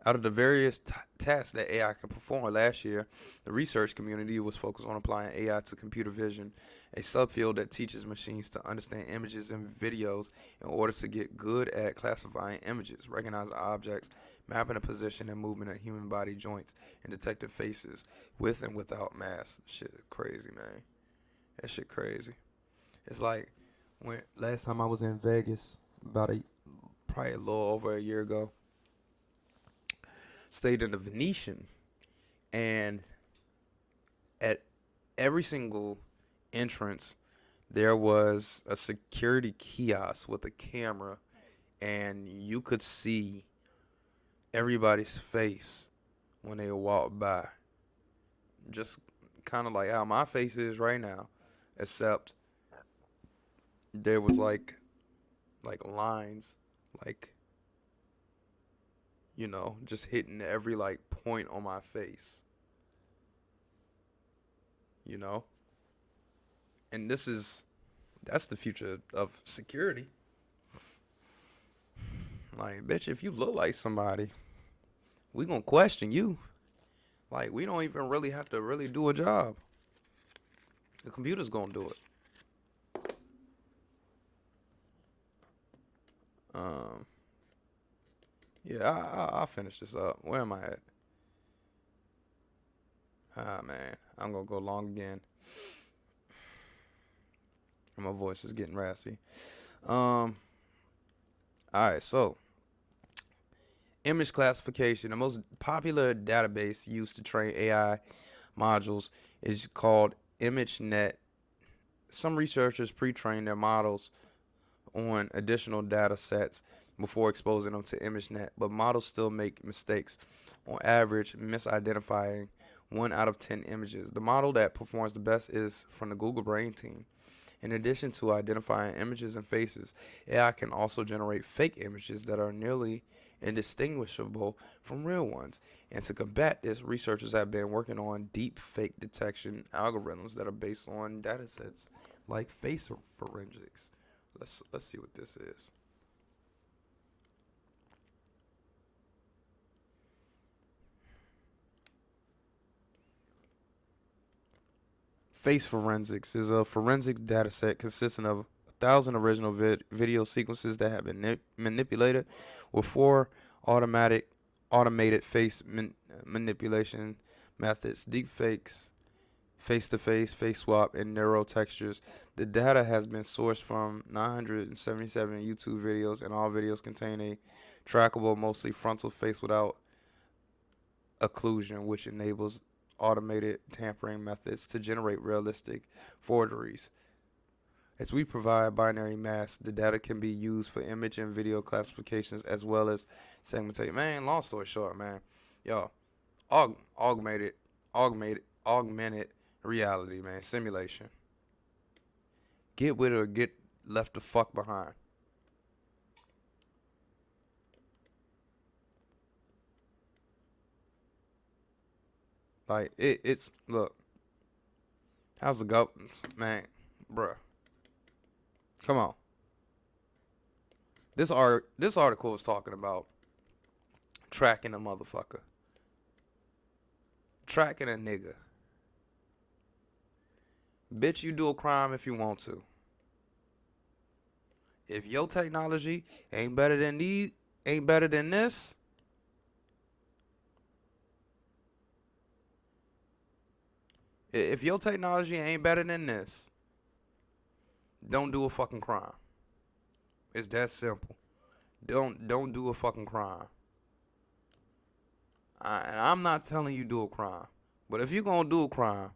A: Out of the various tasks that AI can perform last year, the research community was focused on applying AI to computer vision, a subfield that teaches machines to understand images and videos in order to get good at classifying images, recognizing objects, mapping the position and movement of human body joints, and detecting faces with and without masks. Shit crazy, man. That shit crazy. It's like when last time I was in Vegas, probably a little over a year ago, stayed in the Venetian, and at every single entrance there was a security kiosk with a camera, and you could see everybody's face when they walked by, just kind of like how my face is right now, except there was like lines, like, just hitting every like point on my face, you know? And that's the future of security. Like, bitch, if you look like somebody, we gonna question you. Like, we don't even really have to really do a job. The computer's gonna do it. Um, yeah, I'll finish this up. Where am I at? Ah, man, I'm gonna go long again. My voice is getting raspy. All right, so image classification. The most popular database used to train AI modules is called ImageNet. Some researchers pre-train their models on additional data sets before exposing them to ImageNet, but models still make mistakes, on average misidentifying 1 out of 10 images. The model that performs the best is from the Google Brain team. In addition to identifying images and faces, AI can also generate fake images that are nearly indistinguishable from real ones. And to combat this, researchers have been working on deep fake detection algorithms that are based on datasets like face forensics. Let's see what this is. Face forensics is a forensics dataset consisting of 1,000 original video sequences that have been manipulated with 4 automated face manipulation methods: deepfakes, face-to-face, face swap, and neural textures. The data has been sourced from 977 YouTube videos, and all videos contain a trackable, mostly frontal face without occlusion, which enables automated tampering methods to generate realistic forgeries. As we provide binary masks, the data can be used for image and video classifications as well as segmentation. Man, long story short, man, yo, augmented reality, man, simulation. Get with it or get left the fuck behind. Like it's look, how's it go, man, bruh? Come on. This article is talking about tracking a motherfucker, tracking a nigga. Bitch, you do a crime if you want to. If your technology ain't better than this, if your technology ain't better than this, don't do a fucking crime. It's that simple. Don't do a fucking crime. And I'm not telling you do a crime, but if you gonna do a crime,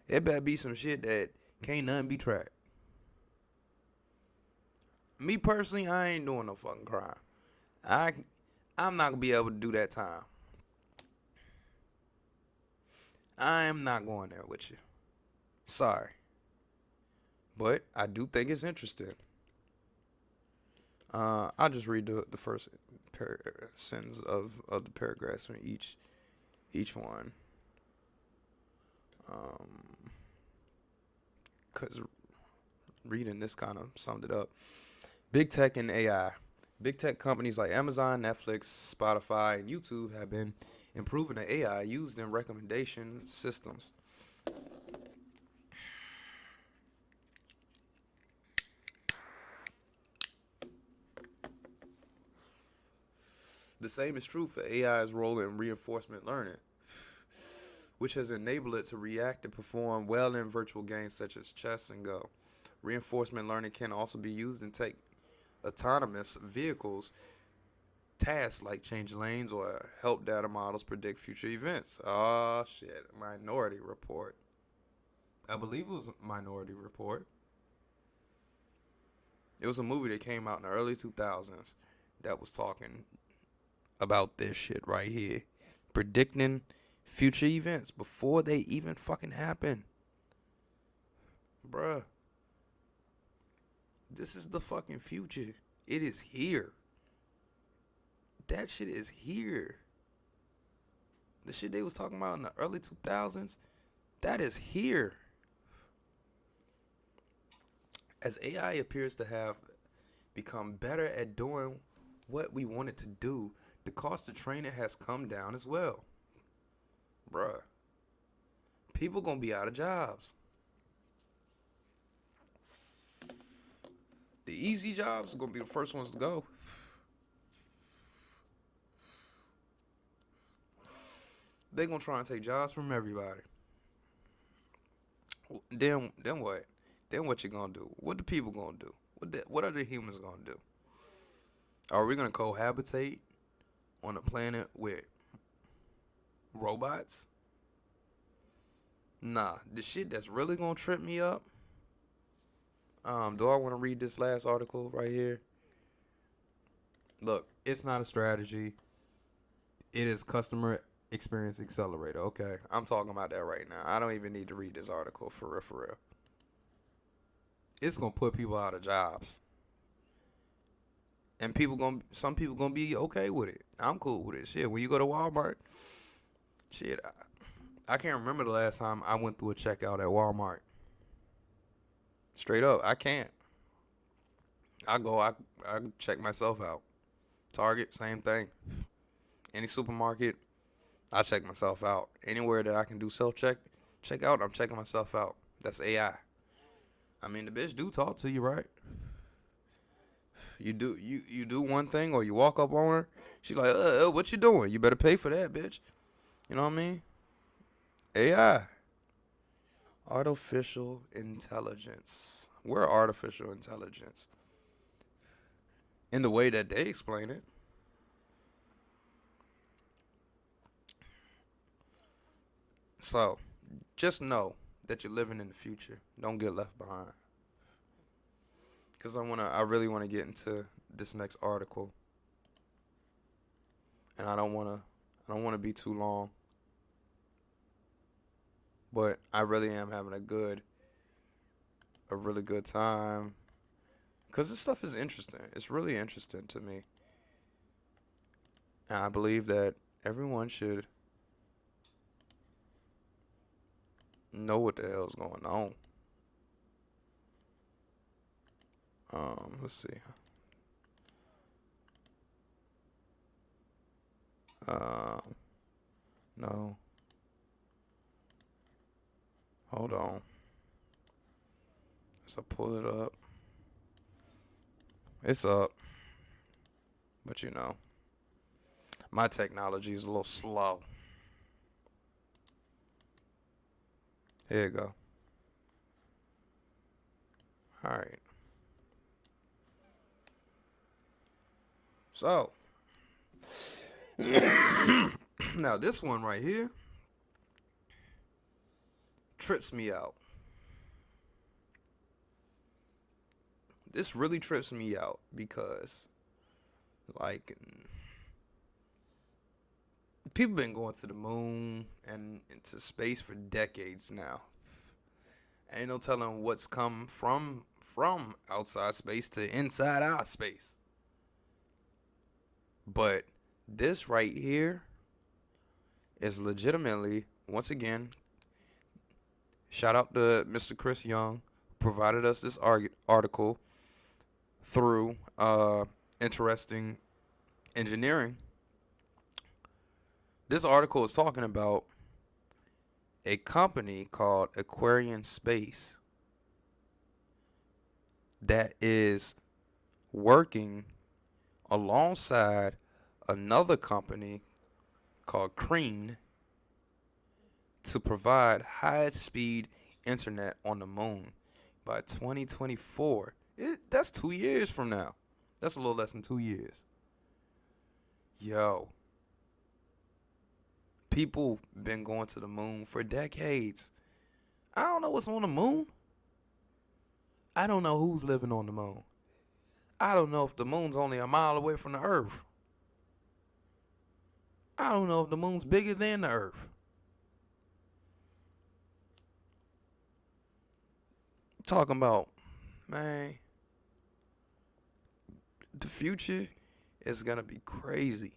A: it better be some shit that can't nothing be tracked. Me personally, I ain't doing no fucking crime. I'm not gonna be able to do that time. I am not going there with you. Sorry. But I do think it's interesting. I'll just read the first sentence of the paragraphs from each one. Because reading this kind of summed it up. Big tech and AI. Big tech companies like Amazon, Netflix, Spotify, and YouTube have been improving the AI used in recommendation systems. The same is true for AI's role in reinforcement learning, which has enabled it to react and perform well in virtual games such as chess and Go. Reinforcement learning can also be used in take autonomous vehicles tasks like change lanes or help data models predict future events. Oh shit, Minority Report. I believe it was Minority Report. It was a movie that came out in the early 2000s that was talking about this shit right here. Predicting future events before they even fucking happen. Bruh. This is the fucking future. It is here. That shit is here. The shit they was talking about in the early 2000s, that is here. As AI appears to have become better at doing what we want it to do, the cost of training has come down as well. Bruh. People gonna be out of jobs. The easy jobs are gonna be the first ones to go. They gonna try and take jobs from everybody. Then what? Then what you gonna do? What the people gonna do? What are the humans gonna do? Are we gonna cohabitate on a planet with robots? Nah, the shit that's really gonna trip me up. Do I want to read this last article right here? Look, it's not a strategy. It is customer experience accelerator. Okay, I'm talking about that right now. I don't even need to read this article for real, for real. It's gonna put people out of jobs, and some people gonna be okay with it. I'm cool with it. Shit, when you go to Walmart, shit, I can't remember the last time I went through a checkout at Walmart. Straight up, I can't. I check myself out. Target, same thing. Any supermarket, I check myself out. Anywhere that I can do check out, I'm checking myself out. That's AI. I mean, the bitch do talk to you, right? You do one thing or you walk up on her, she like, what you doing? You better pay for that, bitch. You know what I mean? AI. Artificial intelligence. We're artificial intelligence. In the way that they explain it. So, just know that you're living in the future. Don't get left behind. Cause I really wanna get into this next article, and I don't wanna be too long. But I really am having a really good time. Cause this stuff is interesting. It's really interesting to me, and I believe that everyone should know what the hell's going on. Let's see. No. Hold on. So pull it up. It's up. But you know, my technology is a little slow. Here you go. All right. So, now this one right here trips me out. This really trips me out because, like, people been going to the moon and into space for decades now. Ain't no telling what's come from outside space to inside our space. But this right here is legitimately, once again, shout out to Mr. Chris Young, who provided us this article through interesting engineering. This article is talking about a company called Aquarian Space that is working alongside another company called Crane to provide high-speed internet on the moon by 2024. That's 2 years from now. That's a little less than 2 years. Yo. People been going to the moon for decades. I don't know what's on the moon. I don't know who's living on the moon. I don't know if the moon's only a mile away from the Earth. I don't know if the moon's bigger than the Earth. Talking about, man, the future is going to be crazy.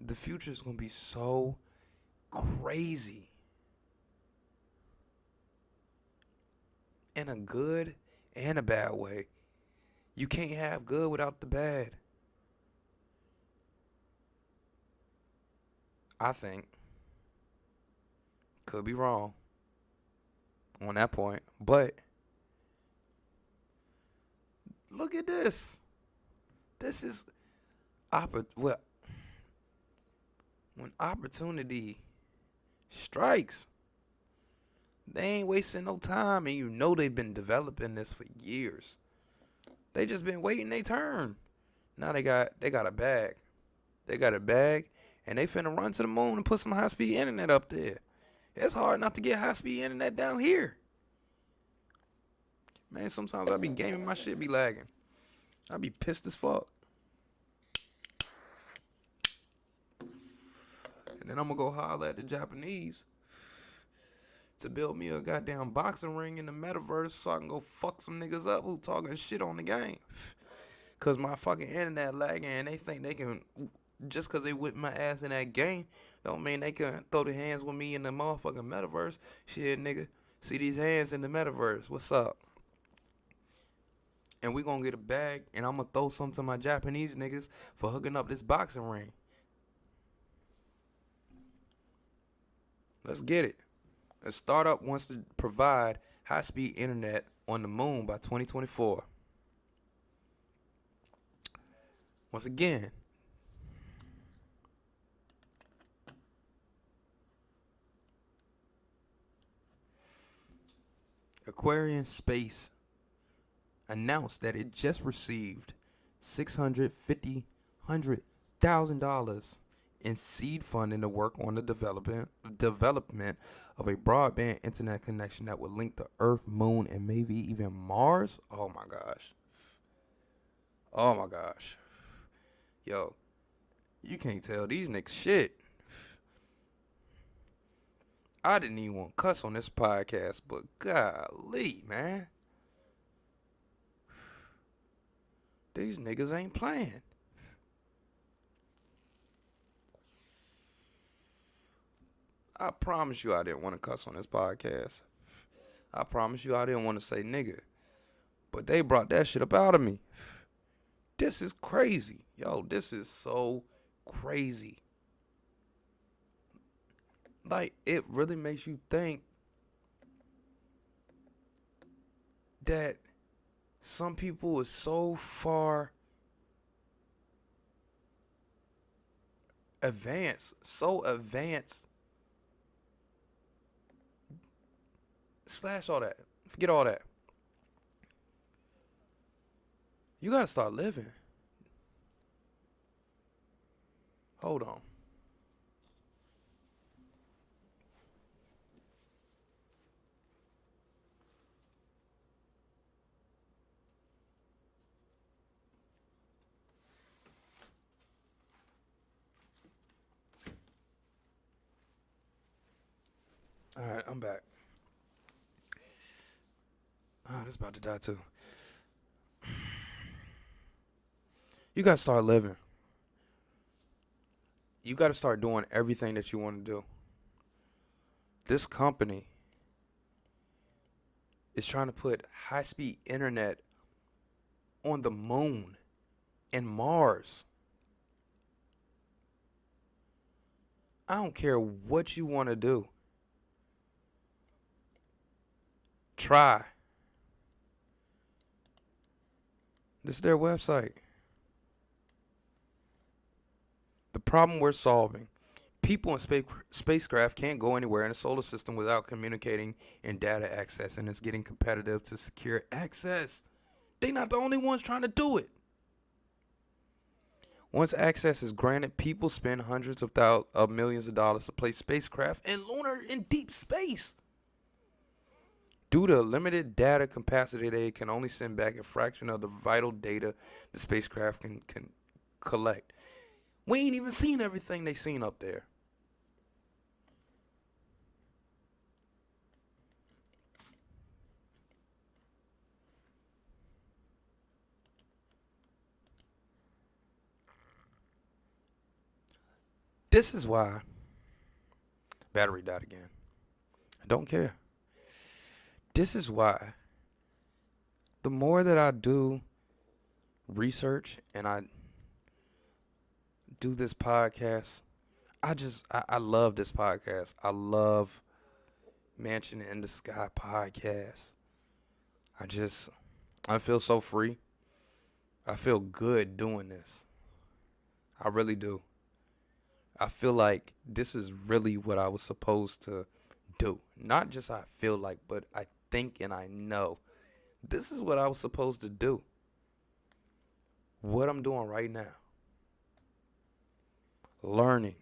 A: The future is going to be so crazy. In a good and a bad way. You can't have good without the bad. I think. Could be wrong on that point. But look at this. This is when opportunity strikes, they ain't wasting no time, and you know they've been developing this for years. They just been waiting their turn. Now they got a bag. They got a bag, and they finna run to the moon and put some high-speed internet up there. It's hard not to get high-speed internet down here. Man, sometimes I be gaming, my shit be lagging. I be pissed as fuck. And then I'm gonna go holler at the Japanese to build me a goddamn boxing ring in the metaverse so I can go fuck some niggas up who talking shit on the game. Cause my fucking internet lagging and they think they can, just cause they whip my ass in that game, don't mean they can throw their hands with me in the motherfucking metaverse. Shit, nigga, see these hands in the metaverse, what's up? And we gonna get a bag and I'm gonna throw some to my Japanese niggas for hooking up this boxing ring. Let's get it. A startup wants to provide high-speed internet on the moon by 2024. Once again, Aquarian Space announced that it just received $650,000 in seed funding to work on the development of a broadband internet connection that would link the Earth, Moon, and maybe even Mars. Oh my gosh. Oh my gosh. Yo, you can't tell these niggas shit. I didn't even want to cuss on this podcast, but golly, man. These niggas ain't playing. I promise you I didn't want to cuss on this podcast. I promise you I didn't want to say nigga. But they brought that shit up out of me. This is crazy. Yo, this is so crazy. Like, it really makes you think that some people is so far advanced, slash all that. Forget all that. You gotta start living. Hold on. All right, I'm back. Oh, this about to die too. You gotta start living. You gotta start doing everything that you want to do. This company is trying to put high-speed internet on the moon and Mars. I don't care what you want to do. Try. This is their website. The problem we're solving. People in spacecraft can't go anywhere in the solar system without communicating and data access, and it's getting competitive to secure access. They're not the only ones trying to do it. Once access is granted, people spend hundreds of millions of dollars to place spacecraft and lunar in deep space. Due to limited data capacity, they can only send back a fraction of the vital data the spacecraft can collect. We ain't even seen everything they seen up there. This is why battery died again. I don't care. This is why the more that I do research and I do this podcast, I love this podcast. I love Mansion in the Sky podcast. I feel so free. I feel good doing this. I really do. I feel like this is really what I was supposed to do. Not just I feel like, but I think and I know. This is what I was supposed to do. What I'm doing right now. Learning,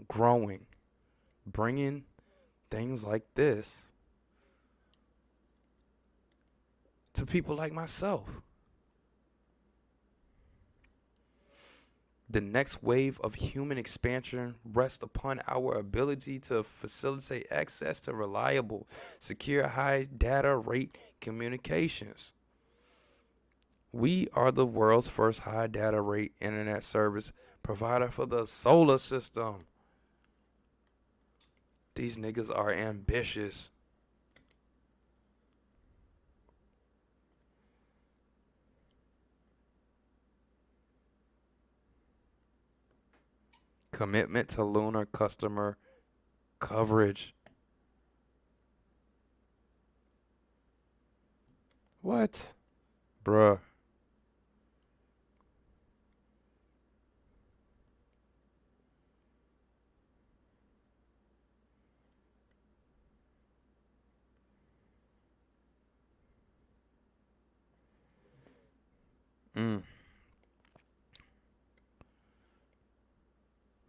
A: growing, bringing things like this to people like myself. The next wave of human expansion rests upon our ability to facilitate access to reliable, secure, high data rate communications. We are the world's first high data rate internet service provider for the solar system. These niggas are ambitious. Commitment to lunar customer coverage. What? Bruh.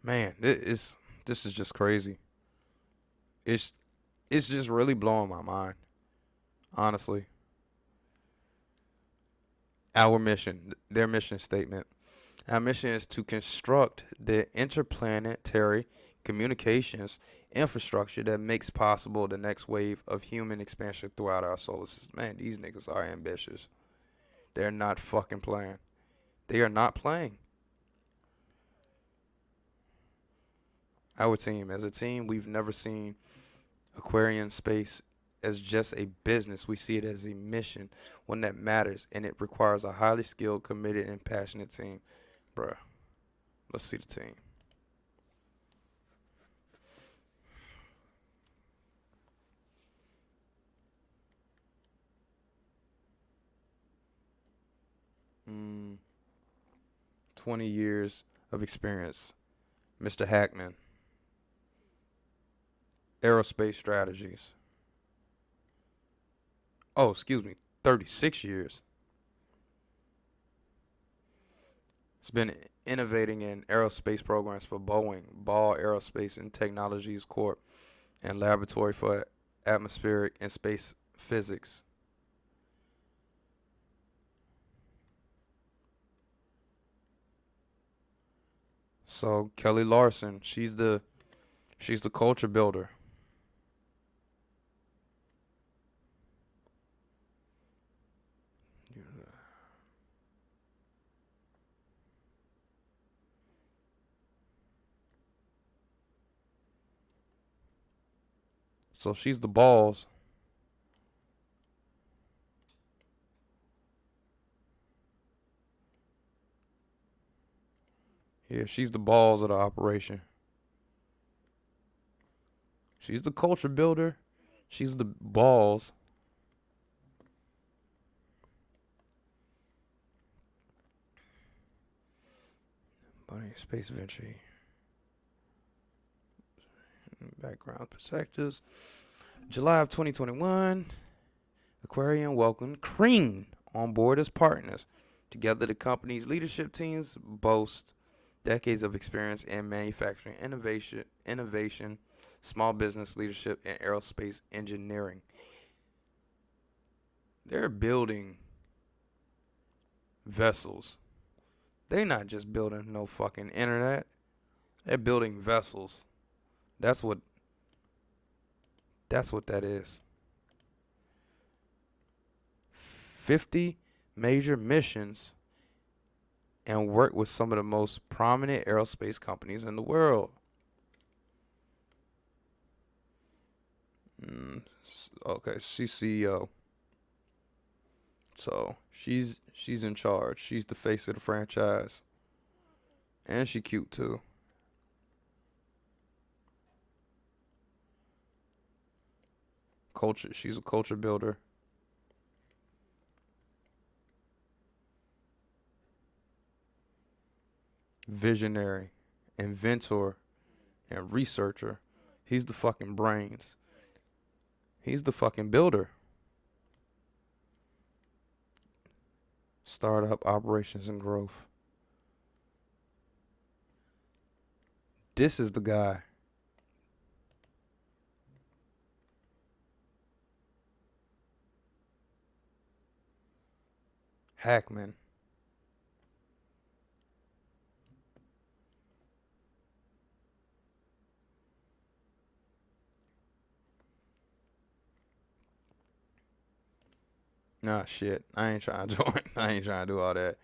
A: Man, this is just crazy. It's it's just really blowing my mind, honestly. Our mission, their mission statement. Our mission is to construct the interplanetary communications infrastructure that makes possible the next wave of human expansion throughout our solar system. Man, these niggas are ambitious. They're not fucking playing. They are not playing. Our team, as a team, we've never seen Aquarian space as just a business. We see it as a mission, one that matters, and it requires a highly skilled, committed, and passionate team. Bruh, let's see the team. Mm, 20 years of experience. Mr. Hackman, aerospace strategies. Oh, excuse me, 36 years. It's been innovating in aerospace programs for Boeing, Ball Aerospace and Technologies Corp., and Laboratory for Atmospheric and Space Physics. So Kelly Larson, she's the culture builder. So she's the balls. Yeah, she's the balls of the operation. She's the culture builder. She's the balls. Bunny Space Venture. Background perspectives. July of 2021. Aquarian welcomed Crean on board as partners. Together, the company's leadership teams boast decades of experience in manufacturing, innovation, small business leadership, and aerospace engineering. They're building vessels. They're not just building no fucking internet. They're building vessels. That's what that is. 50 major missions and work with some of the most prominent aerospace companies in the world. Okay, she's CEO. So she's in charge. She's the face of the franchise. And she cute too. Culture. She's a culture builder. Visionary, inventor, and researcher. He's the fucking brains. He's the fucking builder. Startup operations and growth. This is the guy. Hackman. Nah, shit. I ain't trying to join. I ain't trying to do all that.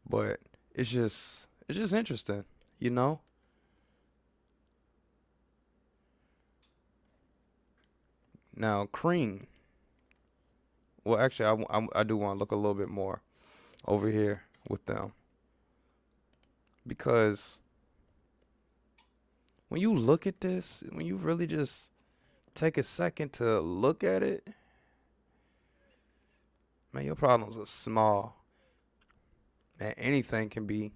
A: But it's just interesting, you know? Now, Cream. Well, actually, I do want to look a little bit more over here with them. Because when you look at this, when you really just take a second to look at it, man, your problems are small. And anything can be,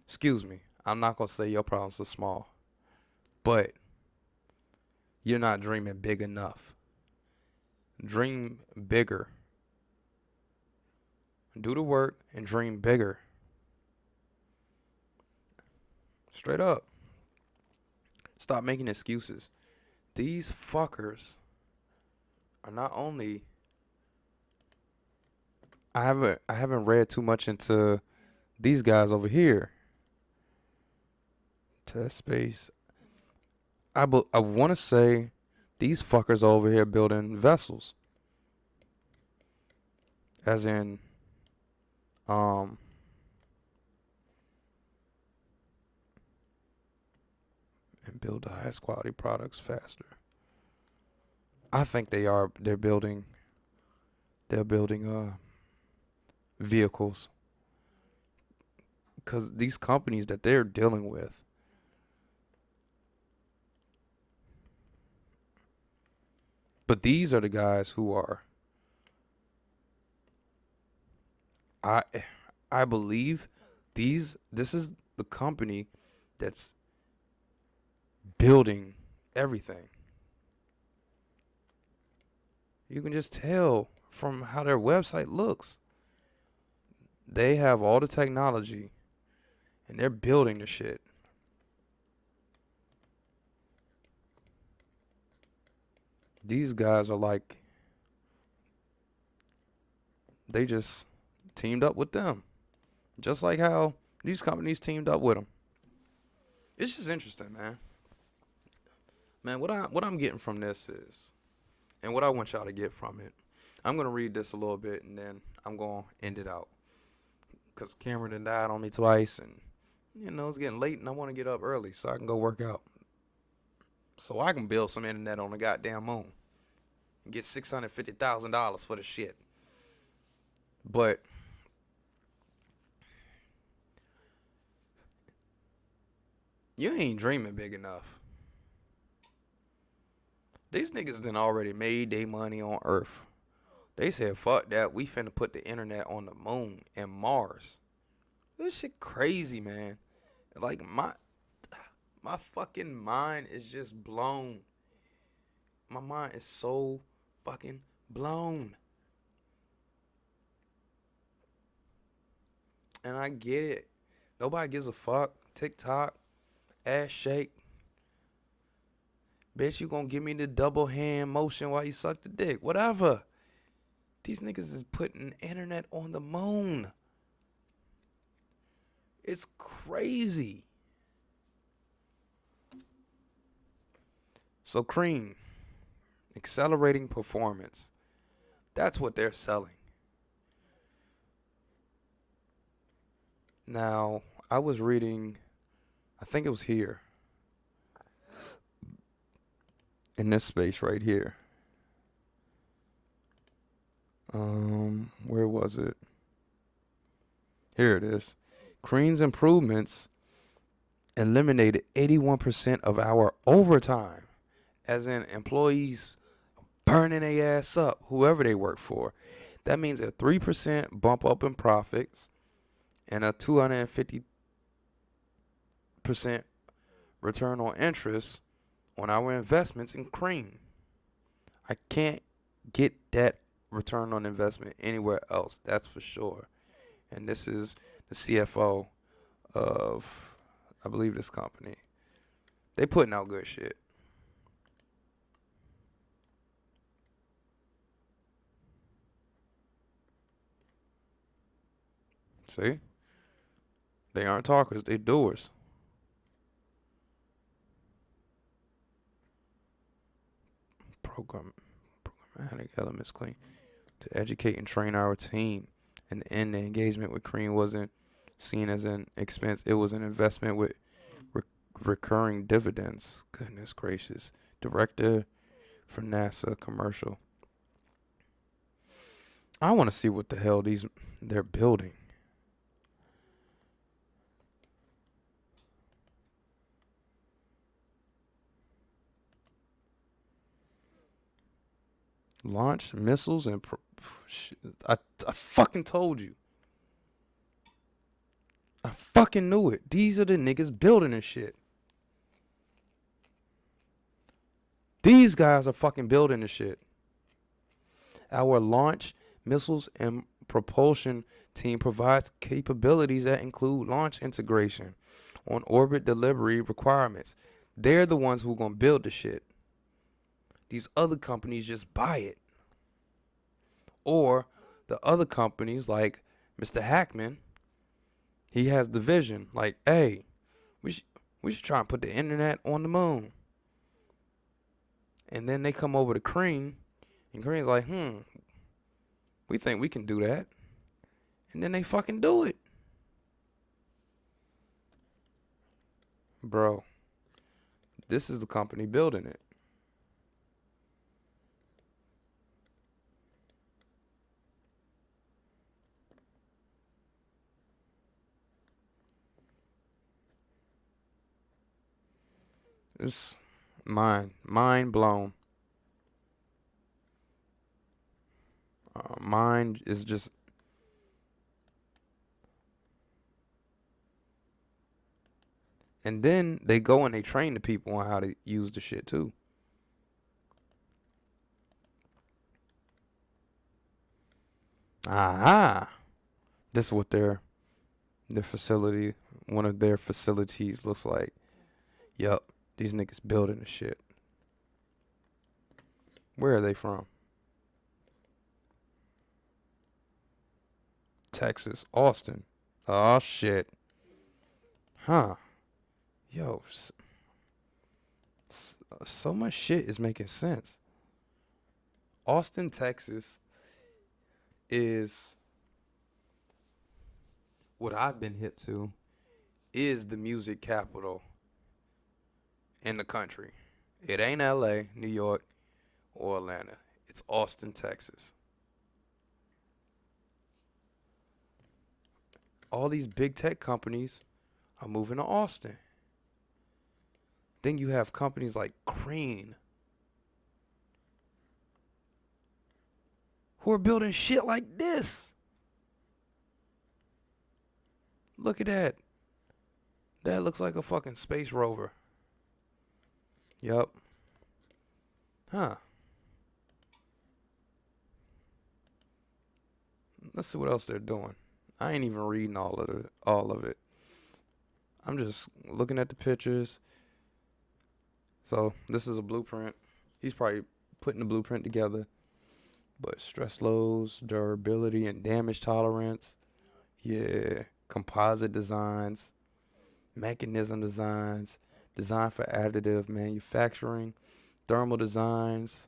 A: excuse me, I'm not going to say your problems are small. But you're not dreaming big enough. Dream bigger. Do the work and dream bigger. Straight up. Stop making excuses. These fuckers are not only, I haven't read too much into these guys over here. Test space. I want to say these fuckers are over here building vessels. As in, and build the highest quality products faster. I think they're building vehicles. Because these companies that they're dealing with, but these are the guys who are, I believe this is the company that's building everything. You can just tell from how their website looks. They have all the technology and they're building the shit. These guys are like, they just teamed up with them. Just like how these companies teamed up with them. It's just interesting, man. Man, what I'm getting from this is, and what I want y'all to get from it, I'm going to read this a little bit and then I'm going to end it out. Because Cameron done died on me twice and, you know, it's getting late and I want to get up early so I can go work out. So I can build some internet on the goddamn moon. And get $650,000 for the shit. But You ain't dreaming big enough. These niggas done already made their money on Earth. They said, fuck that. We finna put the internet on the moon and Mars. This shit crazy, man. Like, my fucking mind is just blown. My mind is so fucking blown. And I get it. Nobody gives a fuck. TikTok, ass shake. Bitch, you gonna give me the double hand motion while you suck the dick. Whatever. These niggas is putting internet on the moon. It's crazy. So Cream, accelerating performance. That's what they're selling. Now, I was reading, I think it was here, in this space right here. Where was it? Here it is. Cream's improvements eliminated 81% of our overtime, as in employees burning their ass up, whoever they work for. That means a 3% bump up in profits and a 250% return on interest on our investments in Cream. I can't get that return on investment anywhere else, that's for sure. And this is the CFO of, I believe, this company. They putting out good shit. See? They aren't talkers, they doers. Programmatic elements clean. To educate and train our team. And the end, the engagement with Cream wasn't seen as an expense. It was an investment with recurring dividends. Goodness gracious. Director for NASA commercial. I want to see what the hell they're building. Launch missiles and I fucking told you. I fucking knew it. These are the niggas building this shit. These guys are fucking building this shit. Our launch missiles and propulsion team provides capabilities that include launch integration on orbit delivery requirements. They're the ones who are gonna build the shit. These other companies just buy it. Or the other companies like Mr. Hackman, he has the vision like, hey, we should try and put the internet on the moon. And then they come over to Cream, and Cream's like, we think we can do that. And then they fucking do it. Bro, this is the company building it. It's mind blown. Mind is just. And then they go and they train the people on how to use the shit too. Aha. This is what their facility, one of their facilities looks like. Yup, these niggas building the shit. Where are they from? Texas, Austin. Oh shit. Huh. Yo, so much shit is making sense. Austin, Texas is what I've been hip to is the music capital in the country. It ain't LA, New York, or Atlanta. It's Austin, Texas. All these big tech companies are moving to Austin. Then you have companies like Crane who are building shit like this. Look at that. That looks like a fucking space rover. Yup. Huh. Let's see what else they're doing. I ain't even reading all of it. I'm just looking at the pictures. So this is a blueprint. He's probably putting the blueprint together. But stress loads, durability, and damage tolerance. Yeah. Composite designs. Mechanism designs. Design for additive manufacturing. Thermal designs.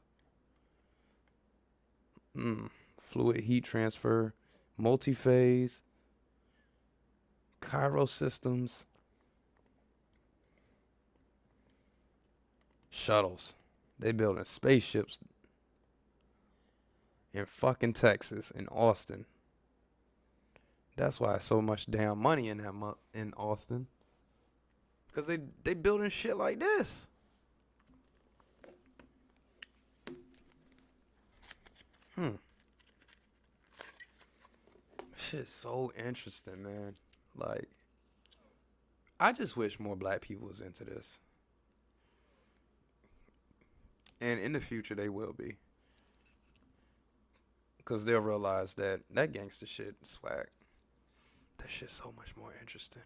A: Fluid heat transfer. Multi-phase. Gyro systems. Shuttles. They building spaceships in fucking Texas, in Austin. That's why so much damn money in in Austin. Cause they building shit like this. Shit's so interesting, man. Like, I just wish more black people was into this. And in the future, they will be. Because they'll realize that gangster shit swag. That shit's so much more interesting.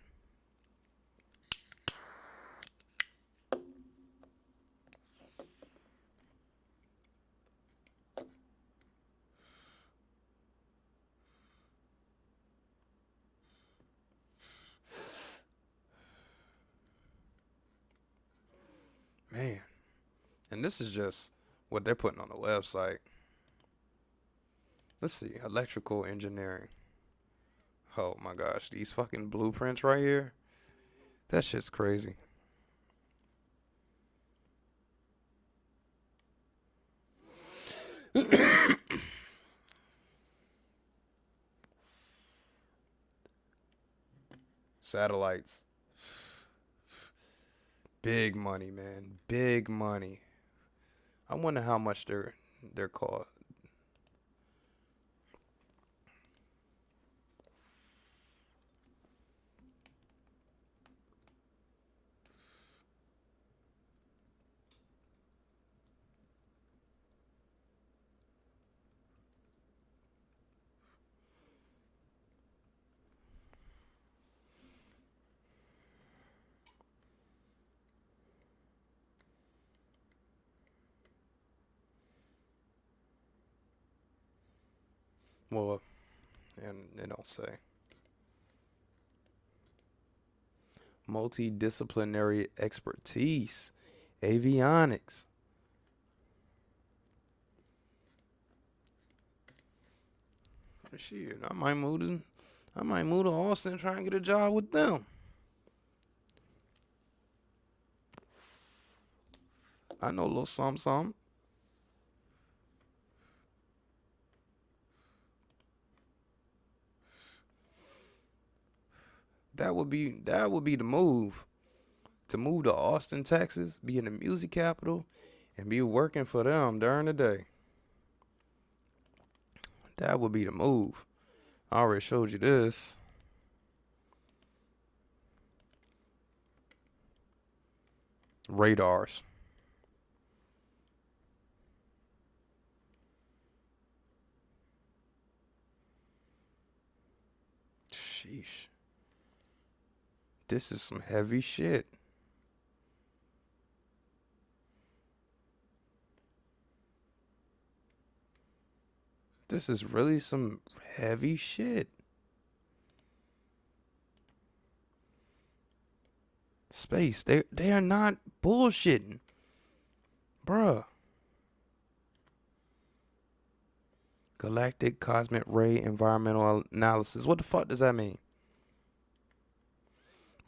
A: Man. And this is just what they're putting on the website. Let's see. Electrical engineering. Oh my gosh. These fucking blueprints right here. That shit's crazy. Satellites. Big money, man. Big money. I wonder how much they're called. Well, and they don't say. Multidisciplinary expertise. Avionics. Shit, I might move to Austin and try and get a job with them. I know a little something. That would be the move. To move to Austin, Texas, be in the music capital, and be working for them during the day. That would be the move. I already showed you this. Radars. Sheesh. This is some heavy shit. This is really some heavy shit. Space. They are not bullshitting. Bruh. Galactic Cosmic Ray Environmental Analysis. What the fuck does that mean?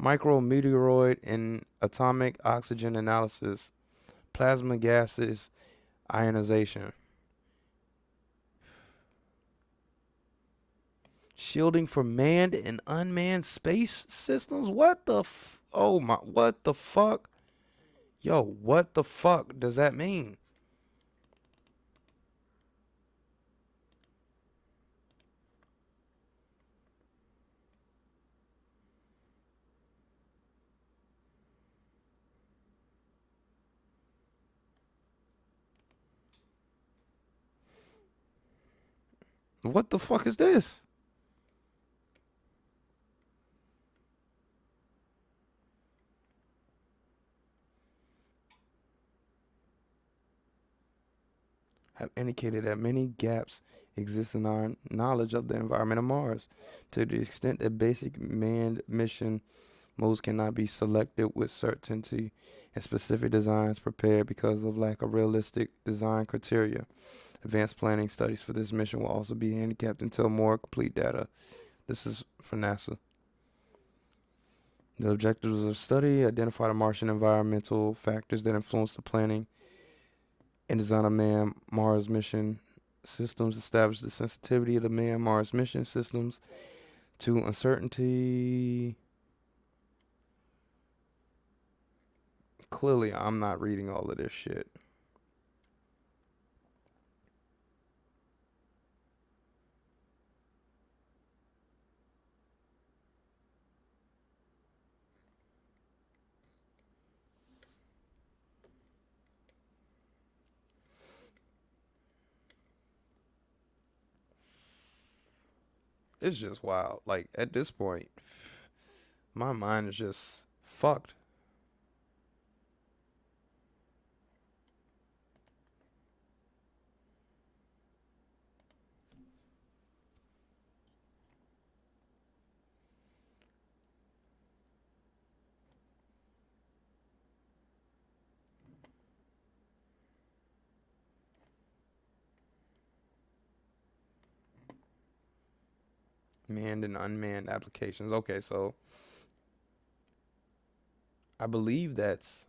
A: Micrometeoroid and atomic oxygen analysis. Plasma gases ionization. Shielding for manned and unmanned space systems? What the what the fuck? Yo, what the fuck does that mean? What the fuck is this? Have indicated that many gaps exist in our knowledge of the environment of Mars, to the extent that basic manned mission moves cannot be selected with certainty, and specific designs prepared because of lack of realistic design criteria. Advanced planning studies for this mission will also be handicapped until more complete data. This is for NASA. The objectives of the study identify the Martian environmental factors that influence the planning and design of man-Mars mission systems, establish the sensitivity of the man-Mars mission systems to uncertainty. Clearly, I'm not reading all of this shit. It's just wild. Like, at this point, my mind is just fucked. Manned and unmanned applications. Okay, so I believe that's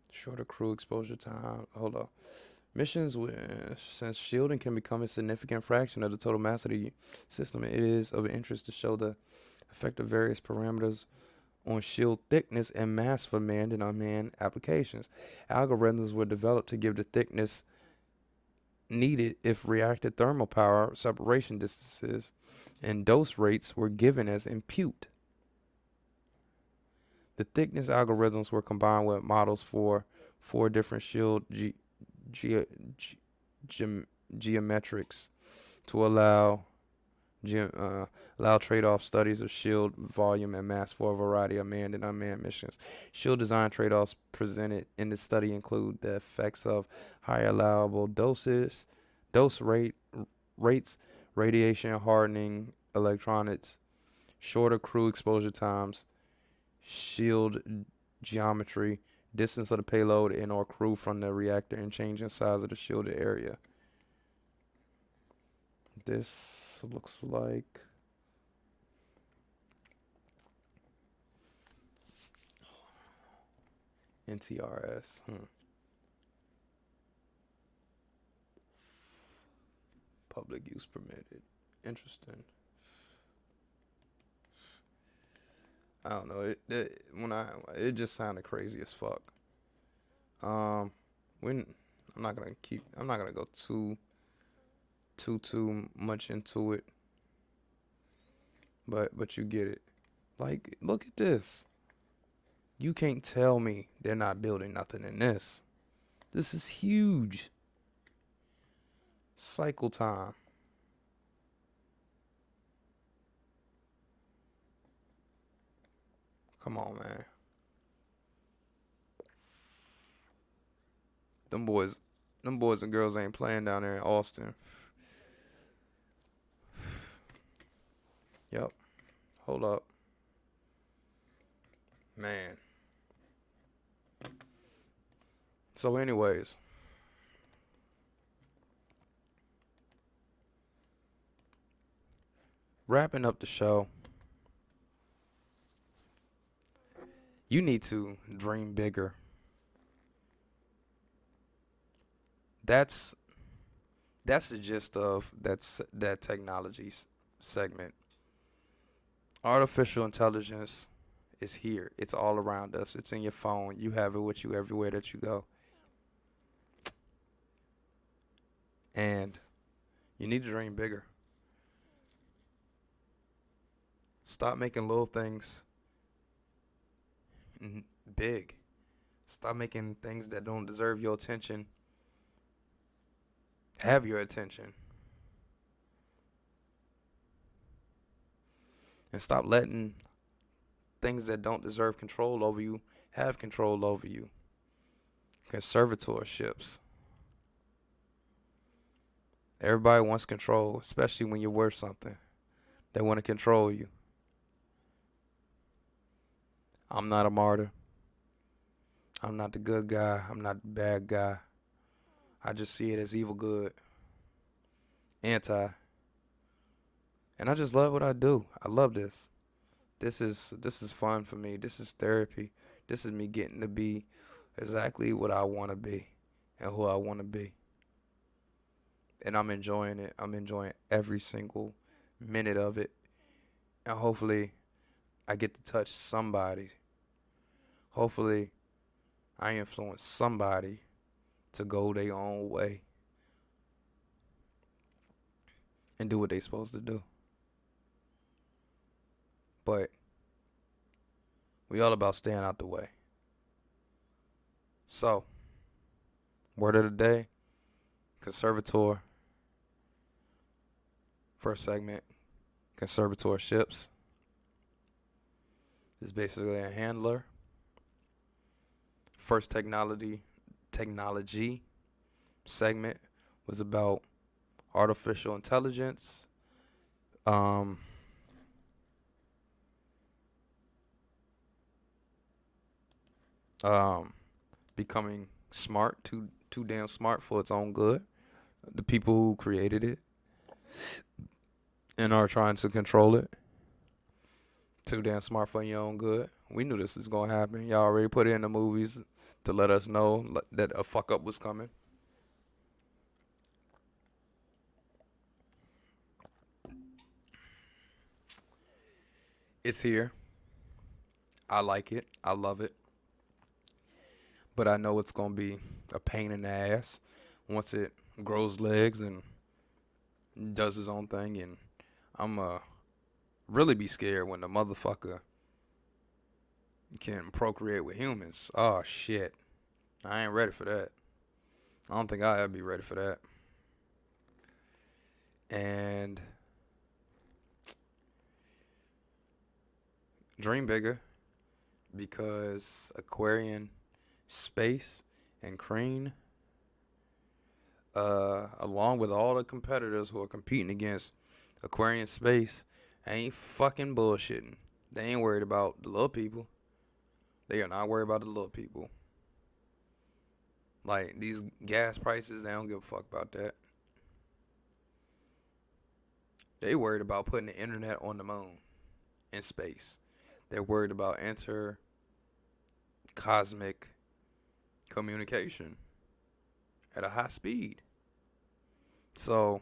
A: shorter crew exposure time. Hold on. Missions with since shielding can become a significant fraction of the total mass of the system, it is of interest to show the effect of various parameters on shield thickness and mass for manned and unmanned applications. Algorithms were developed to give the thickness needed if reactive thermal power, separation distances, and dose rates were given as input. The thickness algorithms were combined with models for four different shield ge- ge- geometrics to ge- uh, allow trade-off studies of shield volume and mass for a variety of manned and unmanned missions. Shield design trade-offs presented in the study include the effects of higher allowable dose rates, radiation hardening electronics, shorter crew exposure times, shield geometry, distance of the payload and or crew from the reactor, and change in size of the shielded area. This looks like NTRS. Public use permitted. Interesting. I don't know. It just sounded crazy as fuck. When I'm not gonna go too much into it, but you get it. Like, look at this. You can't tell me they're not building nothing in this. This is huge. Cycle time. Come on, man. Them boys, them boys and girls ain't playing down there in Austin. Yep. Hold up. Man. So anyways, wrapping up the show. You need to dream bigger. That's That's the gist of that technology segment. Artificial intelligence is here. It's all around us. It's in your phone. You have it with you everywhere that you go. And you need to dream bigger. Stop making little things big. Stop making things that don't deserve your attention have your attention. And stop letting things that don't deserve control over you have control over you. Conservatorships. Everybody wants control, especially when you're worth something. They want to control you. I'm not a martyr. I'm not the good guy. I'm not the bad guy. I just see it as evil good. Anti. And I just love what I do. I love this. This is fun for me. This is therapy. This is me getting to be exactly what I want to be and who I want to be. And I'm enjoying it. I'm enjoying every single minute of it. And hopefully I get to touch somebody. Hopefully I influence somebody to go their own way and do what they're supposed to do. But we all about staying out the way. So, word of the day, conservator. First segment, conservatorships. Is basically a handler. First technology segment was about artificial intelligence. Becoming smart, too damn smart for its own good. The people who created it and are trying to control it. Too damn smart for your own good. We knew this was gonna happen. Y'all already put it in the movies to let us know that a fuck up was coming. It's here. I like it. I love it. But I know it's gonna be a pain in the ass once it grows legs and does his own thing, and I'm really be scared when the motherfucker can procreate with humans. Oh shit. I ain't ready for that. I don't think I'll ever be ready for that. And dream bigger, because Aquarian Space and Crean, along with all the competitors who are competing against Aquarian Space, ain't fucking bullshitting. They ain't worried about the little people. They are not worried about the little people. Like, these gas prices, they don't give a fuck about that. They worried about putting the internet on the moon in space. They're worried about cosmic communication at a high speed. So,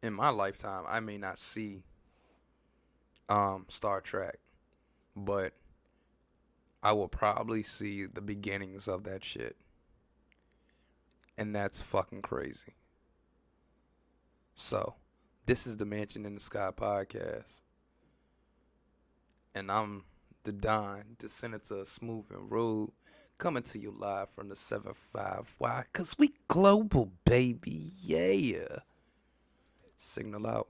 A: in my lifetime, I may not see Star Trek, but I will probably see the beginnings of that shit. And that's fucking crazy. So, this is the Mansion in the Sky podcast. And I'm the Don, the Senator Smooth and Rude, coming to you live from the 7-5. Why? Because we global, baby. Yeah. Signal out.